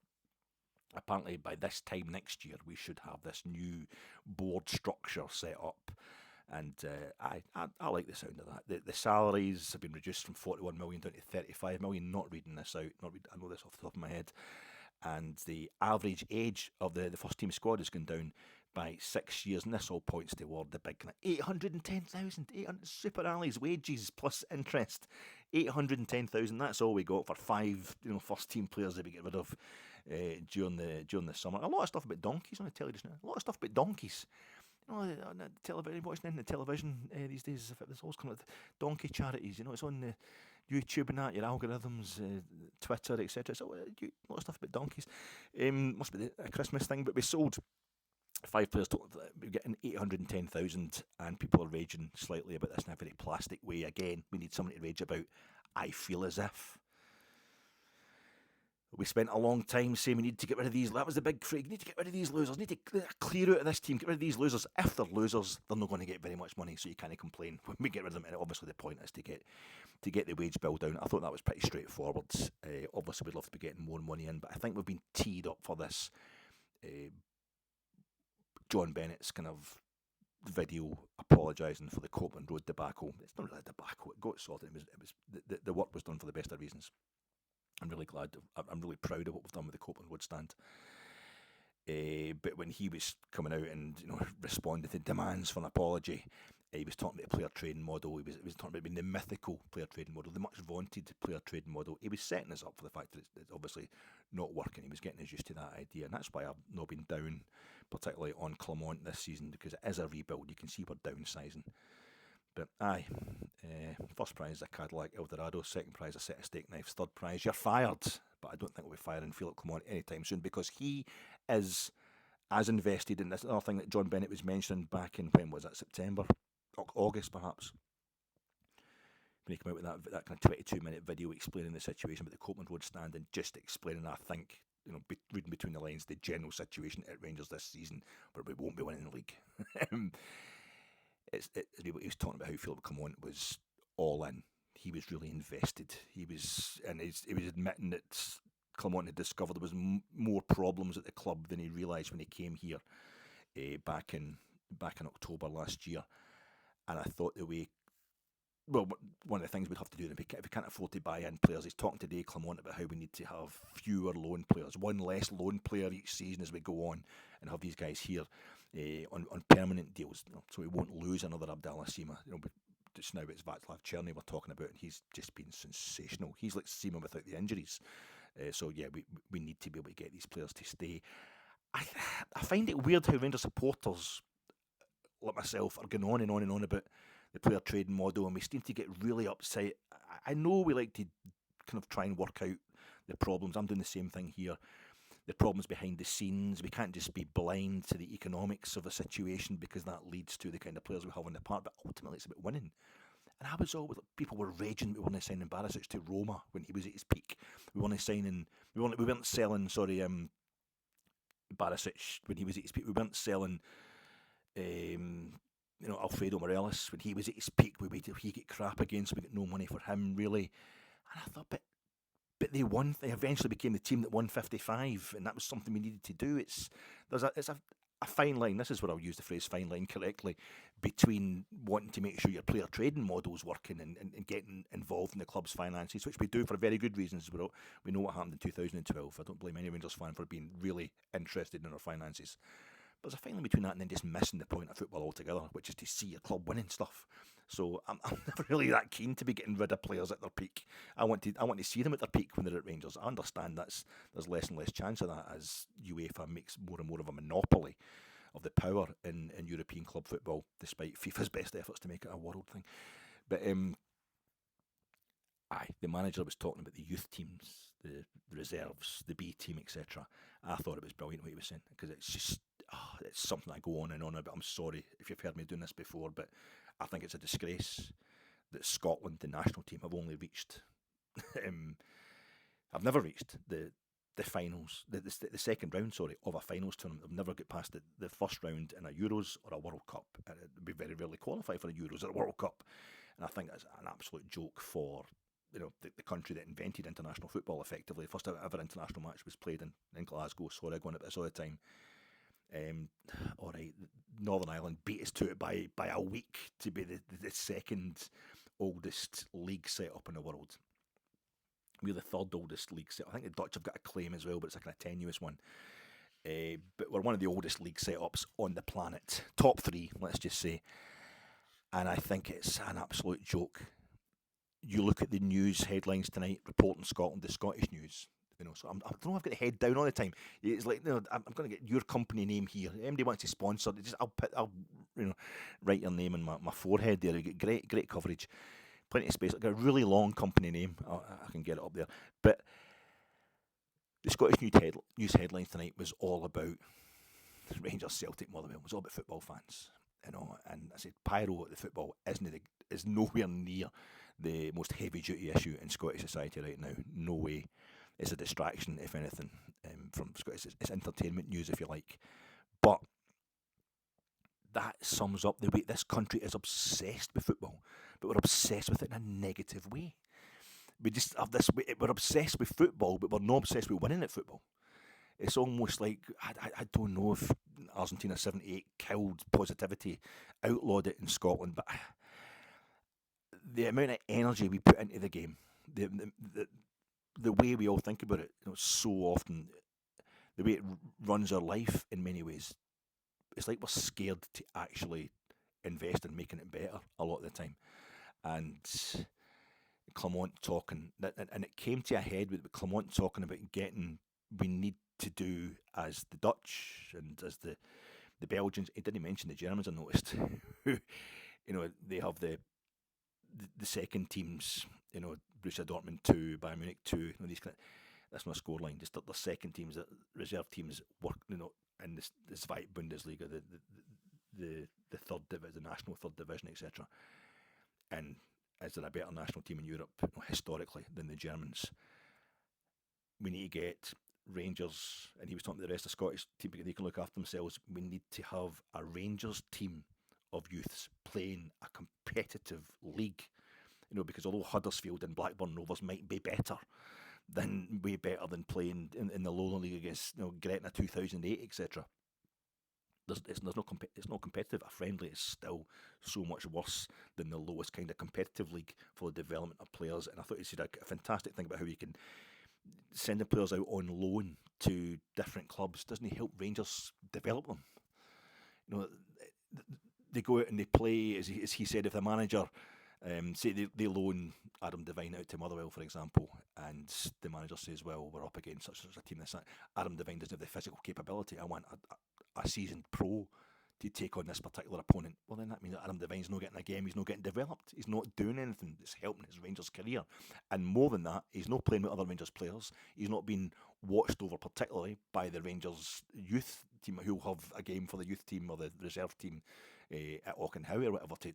apparently by this time next year we should have this new board structure set up, and I like the sound of that. The salaries have been reduced from 41 million down to 35 million. Not reading this out. I know this off the top of my head. And the average age of the first team squad has gone down by 6 years, and this all points toward the big kind of 810,000, Super Ali's wages plus interest. 810,000, that's all we got for 5 first team players that we get rid of during the summer. A lot of stuff about donkeys on the telly just now. A lot of stuff about donkeys. On the television, watching in the television these days, there's always kind of donkey charities. It's on the YouTube and that, your algorithms, Twitter, etc. So a lot of stuff about donkeys. Must be a Christmas thing, but we sold 5 players total. We're getting 810,000, and people are raging slightly about this in a very plastic way. Again, we need something to rage about. I feel as if we spent a long time saying we need to get rid of these. That was the big phrase. We need to get rid of these losers. We need to clear out of this team. Get rid of these losers. If they're losers, they're not going to get very much money, so you can't complain when we get rid of them. And obviously, the point is to get the wage bill down. I thought that was pretty straightforward. Obviously, we'd love to be getting more money in, but I think we've been teed up for this. John Bennett's kind of video apologising for the Copeland Road debacle. It's not really a debacle. It got sorted. It was the work was done for the best of reasons. I'm really glad. I'm really proud of what we've done with the Copeland Road stand. But when he was coming out and responding to demands for an apology, he was talking about the player trading model. He was talking about the mythical player trading model, the much vaunted player trading model. He was setting us up for the fact that it's obviously not working. He was getting us used to that idea, and that's why I've not been down particularly on Clement this season, because it is a rebuild. You can see we're downsizing. But aye, first prize a Cadillac Eldorado, second prize a set of steak knives, third prize you're fired. But I don't think we'll be firing Philip Clement anytime soon, because he is as invested in this other thing that John Bennett was mentioning back in, when was that, September, August perhaps, when he came out with that kind of 22-minute video explaining the situation with the Copeland Road stand, and just explaining, I think, reading between the lines, the general situation at Rangers this season, where we won't be winning the league. He was talking about how Philip Clement was all in. He was really invested. He was admitting that Clement had discovered there was more problems at the club than he realised when he came here back in October last year. And I thought one of the things we'd have to do, if we can't afford to buy in players, he's talking today, Clement, about how we need to have fewer loan players, one less loan player each season as we go on, and have these guys here on permanent deals, so we won't lose another Abdallah Sima. But just now it's Václav Černý we're talking about, and he's just been sensational. He's like Sima without the injuries. So yeah, we need to be able to get these players to stay. I find it weird how Rangers supporters like myself are going on and on and on about the player trading model, and we seem to get really upset. I know we like to kind of try and work out the problems. I'm doing the same thing here. The problems behind the scenes. We can't just be blind to the economics of a situation, because that leads to the kind of players we have on the park. But ultimately, it's about winning. And I was always, people were raging. We weren't signing Barisic to Roma when he was at his peak. We weren't selling Barisic when he was at his peak. We weren't selling Alfredo Morelos when he was at his peak. We waited till he get crap again, so we got no money for him really. And I thought, but they won. They eventually became the team that won 55, and that was something we needed to do. It's a fine line. This is where I'll use the phrase fine line correctly, between wanting to make sure your player trading model's working and getting involved in the club's finances, which we do for very good reasons. We know what happened in 2012. I don't blame any Rangers fan for being really interested in our finances. But there's a fine line between that and then just missing the point of football altogether, which is to see your club winning stuff. So I'm never really that keen to be getting rid of players at their peak. I want to see them at their peak when they're at Rangers. I understand there's less and less chance of that as UEFA makes more and more of a monopoly of the power in European club football, despite FIFA's best efforts to make it a world thing. But the manager was talking about the youth teams, the reserves, the B team, etc. I thought it was brilliant what he was saying, because it's just it's something I go on and on about. I'm sorry if you've heard me doing this before, but I think it's a disgrace that Scotland, the national team, have only reached. I've never reached the finals, the second round, of a finals tournament. I've never got past the first round in a Euros or a World Cup, and it'd be very rarely qualify for a Euros or a World Cup. And I think that's an absolute joke for the country that invented international football. Effectively, the first ever international match was played in Glasgow. Sorry, I go on about this all the time. All right, Northern Ireland beat us to it by a week to be the second oldest league set up in the world. We're the third oldest league set. I think the Dutch have got a claim as well, but it's like a tenuous one. but we're one of the oldest league setups on the planet. Top 3, let's just say. And I think it's an absolute joke. You look at the news headlines tonight, reporting Scotland, the Scottish news. So I don't know. I've got the head down all the time. It's like, I'm going to get your company name here. Anybody wants to sponsor, I'll write your name on my forehead there. You get great coverage, plenty of space. I've got a really long company name. I can get it up there. But the Scottish news headlines tonight was all about Rangers, Celtic, Motherwell. It was all about football fans. And I said, Pyro at the football is nowhere near the most heavy duty issue in Scottish society right now. No way. It's a distraction, if anything, from Scottish. It's entertainment news, if you like. But that sums up the way this country is obsessed with football. But we're obsessed with it in a negative way. We just have this. We're obsessed with football, but we're not obsessed with winning at football. It's almost like, I don't know if Argentina 78 killed positivity, outlawed it in Scotland, but the amount of energy we put into the game, the way we all think about it, so often, the way it runs our life in many ways, it's like we're scared to actually invest in making it better a lot of the time. And Clement talking, and it came to a head with Clement talking about we need to do as the Dutch and as the Belgians. He didn't mention the Germans, I noticed. They have the second teams, Borussia Dortmund 2, Bayern Munich 2, these kind of, that's not a scoreline, just the second teams, the reserve teams work, in the Zweite Bundesliga, the third division, the national third division, etc. And is there a better national team in Europe, historically, than the Germans? We need to get Rangers, and he was talking to the rest of the Scottish team because they can look after themselves. We need to have a Rangers team of youths playing a competitive league, because although Huddersfield and Blackburn Rovers might be way better than playing in the lower league against Gretna 2008, etc. It's not competitive. A friendly is still so much worse than the lowest kind of competitive league for the development of players. And I thought he said a fantastic thing about how you can send the players out on loan to different clubs. Doesn't he help Rangers develop them? They go out and they play, as he said, if the manager, say they loan Adam Devine out to Motherwell, for example, and the manager says, well, we're up against such a team. Adam Devine doesn't have the physical capability. I want a seasoned pro to take on this particular opponent. Well, then that means that Adam Devine's not getting a game, he's not getting developed, he's not doing anything that's helping his Rangers career. And more than that, he's not playing with other Rangers players, he's not being watched over particularly by the Rangers youth team, who'll have a game for the youth team or the reserve team at Auchenhowie or whatever to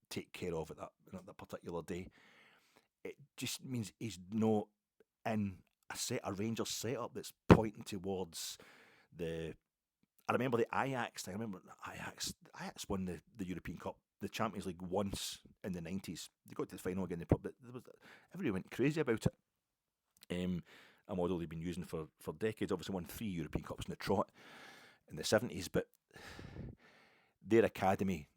take care of at that particular day. It just means he's not in a Rangers setup that's pointing towards the... I remember the Ajax. Ajax won the European Cup, the Champions League once in the 90s. They got to the final again. Everybody went crazy about it. A model they've been using for decades. Obviously won 3 European Cups in the trot in the 70s, but their academy,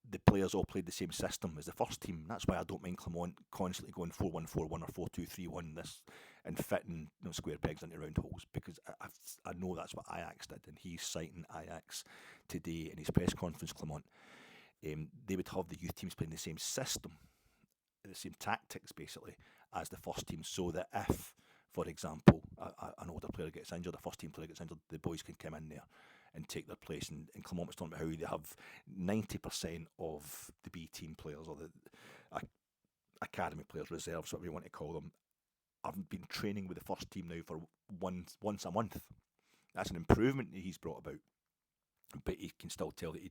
the players all played the same system as the first team. That's why I don't mind Clement constantly going 4-1-4-1 or 4-2-3-1 and fitting square pegs into round holes, because I know that's what Ajax did, and he's citing Ajax today in his press conference, Clement. They would have the youth teams playing the same system, the same tactics basically as the first team, so that if, for example, an older player gets injured, a first team player gets injured, the boys can come in there and take their place. And Clement was talking about how they have 90% of the B team players, or the academy players, reserves, whatever you want to call them, have been training with the first team now for once a month. That's an improvement that he's brought about, but he can still tell that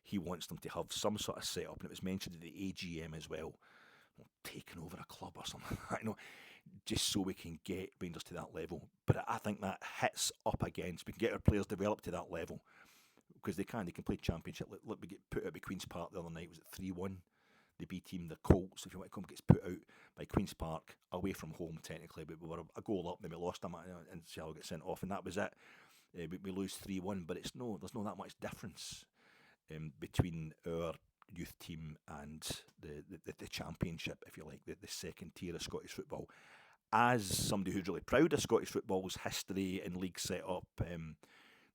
he wants them to have some sort of setup. And it was mentioned at the AGM as well, taking over a club or something like that, just so we can get Rangers to that level. But I think that hits up against, we can get our players developed to that level, because they can play championship. Look, we get put out by Queen's Park the other night, was it 3-1? The B team, the Colts, if you want to come, gets put out by Queen's Park, away from home technically, but we were a goal up, then we lost them, and Seattle got sent off, and that was it. We lose 3-1, but there's not that much difference between our youth team and the championship, if you like, the second tier of Scottish football. as somebody who's really proud of Scottish football's history and league set up,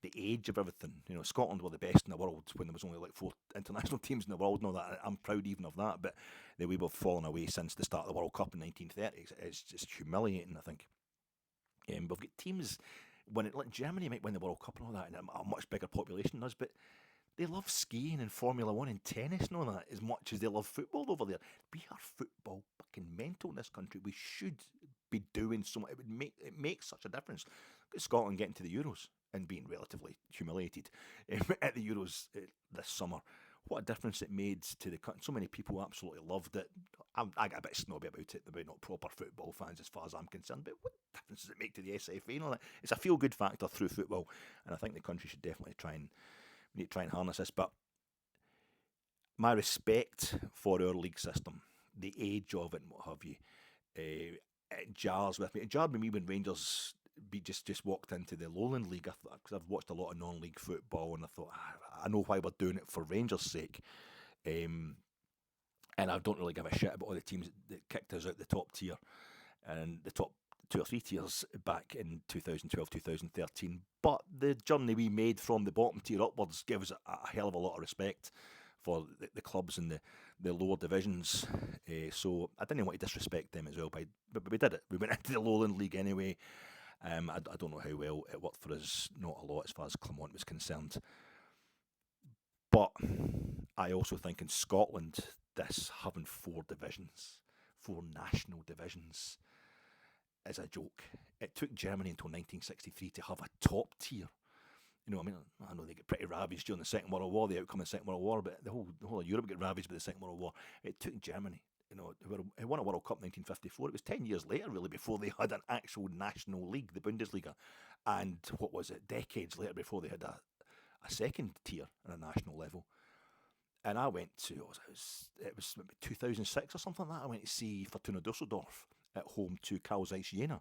the age of everything. Scotland were the best in the world when there was only like 4 international teams in the world and all that. I'm proud even of that, but the way we've fallen away since the start of the World Cup in 1930 is just humiliating, I think. We've got teams, like Germany might win the World Cup and all that, and a much bigger population than us, but they love skiing and Formula One and tennis and all that as much as they love football over there. We are football fucking mental in this country. We should be doing so much. It makes such a difference. Look at Scotland getting to the Euros and being relatively humiliated at the Euros this summer. What a difference it made to the country. So many people absolutely loved it. I got a bit snobby about it. They're not proper football fans as far as I'm concerned, but what difference does it make to the SFA and all that? It's a feel-good factor through football, and I think the country should definitely try and harness this. But my respect for our league system, the age of it and what have you, it jars with me. It jarred with me when Rangers just walked into the Lowland League, because I've watched a lot of non-league football, and I thought, I know why we're doing it for Rangers' sake, and I don't really give a shit about all the teams that kicked us out the top tier and the top 2 or 3 tiers back in 2012, 2013. But the journey we made from the bottom tier upwards gives a hell of a lot of respect for the clubs in the lower divisions. So I didn't want to disrespect them as well, but we did it. We went into the Lowland League anyway. I don't know how well it worked for us, not a lot as far as Clement was concerned. But I also think in Scotland, this having 4 divisions, 4 national divisions, is a joke. It took Germany until 1963 to have a top tier. I know they get pretty ravaged during the Second World War, the outcome of the Second World War, but the whole of Europe got ravaged by the Second World War. It took Germany. They won a World Cup in 1954. It was 10 years later, really, before they had an actual national league, the Bundesliga. And what was it, decades later, before they had a second tier at a national level. And I went to, it was 2006 or something like that, I went to see Fortuna Dusseldorf at home to Carl Zeiss Jena.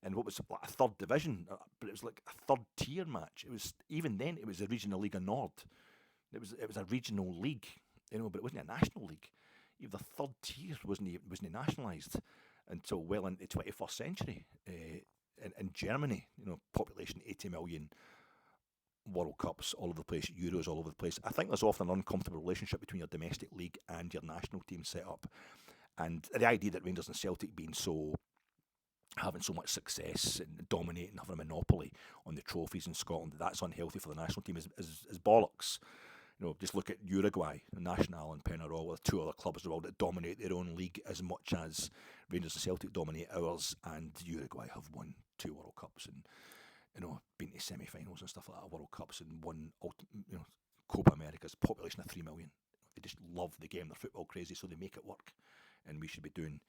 And what was like a 3rd division, but it was like a 3rd tier match. It was, even then, it was the Regional Liga Nord. It was a regional league, but it wasn't a national league. Even the 3rd tier wasn't nationalised until well into the 21st century. In Germany, population 80 million, World Cups all over the place, Euros all over the place. I think there's often an uncomfortable relationship between your domestic league and your national team set up. And the idea that Rangers and Celtic having so much success and dominating, having a monopoly on the trophies in Scotland, that's unhealthy for the national team is bollocks. Just look at Uruguay, Nacional and Penarol, the 2 other clubs in the world that dominate their own league as much as Rangers and Celtic dominate ours, and Uruguay have won 2 World Cups and been to semi-finals and stuff like that, World Cups, and won Copa Americas, population of 3 million. They just love the game, they're football crazy, so they make it work, and we should be doing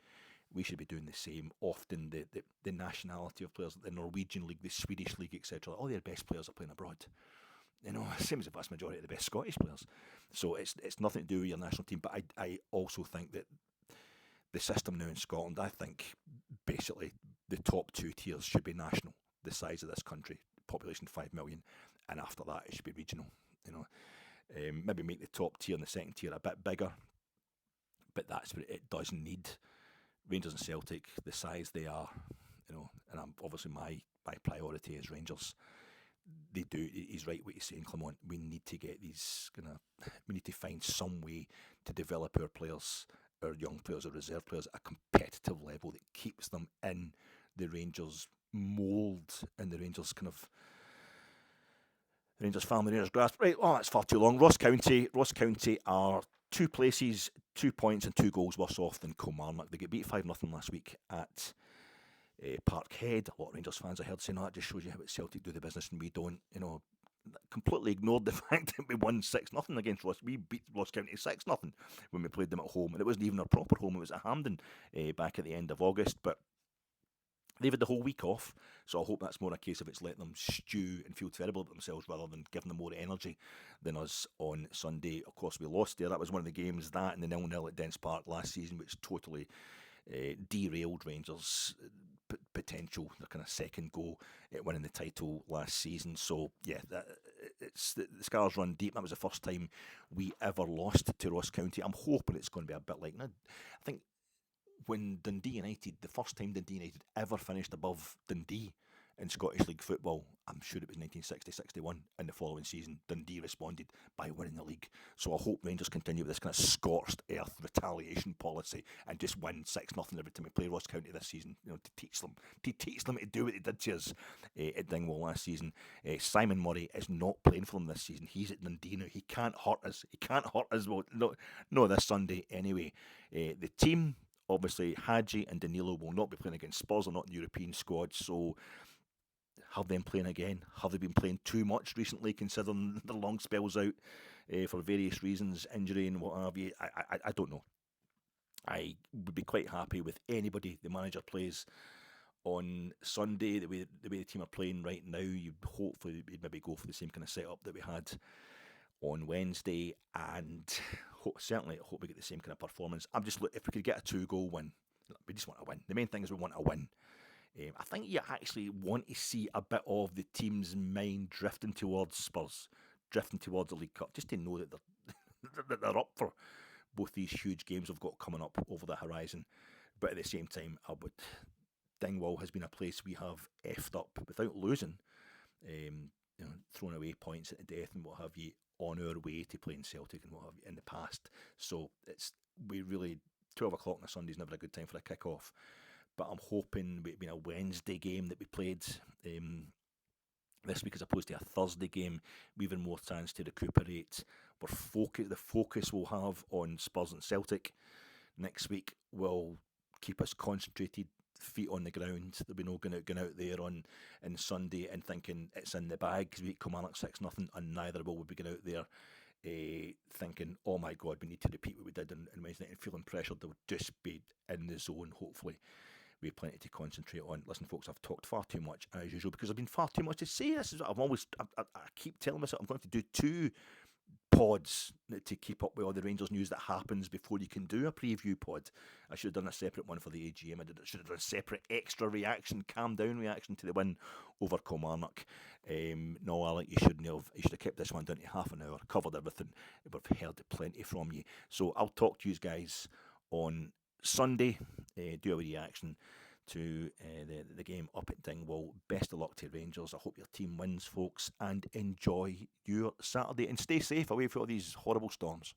the same. Often the nationality of players, the Norwegian league, the Swedish league, etc., all their best players are playing abroad. Same as the vast majority of the best Scottish players. So it's nothing to do with your national team, but I also think that the system now in Scotland, I think basically the top 2 tiers should be national, the size of this country, population 5 million, and after that it should be regional. Maybe make the top tier and the second tier a bit bigger, but that's what it does need. Rangers and Celtic, the size they are, and obviously my priority is Rangers. They do. He's right what he's saying, Clement. We need to get we need to find some way to develop our players, our young players, our reserve players, at a competitive level that keeps them in the Rangers mould and the Rangers Rangers family, Rangers grasp. Right, that's far too long. Ross County are 2 places, 2 points and 2 goals worse off than Kilmarnock. They get beat 5-0 last week at Parkhead. A lot of Rangers fans I heard saying, that just shows you how Celtic do the business and we don't. Completely ignored the fact that we won 6-0 against Ross. We beat Ross County 6-0 when we played them at home, and it wasn't even our proper home. It was at Hampden back at the end of August. But they've had the whole week off, so I hope that's more a case of it's letting them stew and feel terrible about themselves rather than giving them more energy than us on Sunday. Of course, we lost there. That was one of the games, that and the 0-0 at Dens Park last season, which totally derailed Rangers' potential, their kind of second go at winning the title last season. So yeah, the scars run deep. That was the first time we ever lost to Ross County. I'm hoping it's going to be a bit like, I think when Dundee United, the first time Dundee United ever finished above Dundee in Scottish League football, I'm sure it was 1960-61, in the following season, Dundee responded by winning the league. So I hope Rangers continue with this kind of scorched earth retaliation policy and just win 6-0 every time we play Ross County this season, you know, to teach them to do what they did to us at Dingwall last season. Simon Murray is not playing for them this season. He's at Dundee now. He can't hurt us. Well, no, this Sunday anyway. The team, obviously, Hadji and Danilo will not be playing against Spurs. They're not in the European squad, so have them playing again? Have they been playing too much recently, considering the long spells out for various reasons, injury and what have you? I don't know. I would be quite happy with anybody the manager plays on Sunday. The way the team are playing right now, you'd hopefully maybe go for the same kind of setup that we had on Wednesday, and certainly hope we get the same kind of performance. If we could get a 2-goal win, we just want to win. The main thing is we want to win. I think you actually want to see a bit of the team's mind drifting towards Spurs, drifting towards the League Cup, just to know that they're up for both these huge games we've got coming up over the horizon. But at the same time, Dingwall has been a place we have effed up without losing, throwing away points at the death and what have you on our way to playing Celtic and what have you in the past. So 12 o'clock on a Sunday is never a good time for a kick-off. But I'm hoping it being a Wednesday game that we played this week as opposed to a Thursday game, we have more chance to recuperate. The focus we'll have on Spurs and Celtic next week will keep us concentrated, feet on the ground. There'll be no going out there on Sunday and thinking it's in the bag because we beat Kilmarnock 6-0, and neither will we be going out there thinking, oh my God, we need to repeat what we did on Wednesday night, and feeling pressured. They'll just be in the zone, hopefully. We have plenty to concentrate on. Listen, folks, I've talked far too much as usual because I've been far too much to say. This is what I keep telling myself I'm going to do 2 pods to keep up with all the Rangers news that happens before you can do a preview pod. I should have done a separate one for the AGM. I should have done a separate extra reaction, calm down reaction to the win over Kilmarnock. No, Alec, you should have kept this one down to half an hour, covered everything. We've heard plenty from you. So I'll talk to you guys on Sunday. Do a reaction to the game up at Dingwall. Best of luck to Rangers. I hope your team wins, folks, and enjoy your Saturday. And stay safe away from all these horrible storms.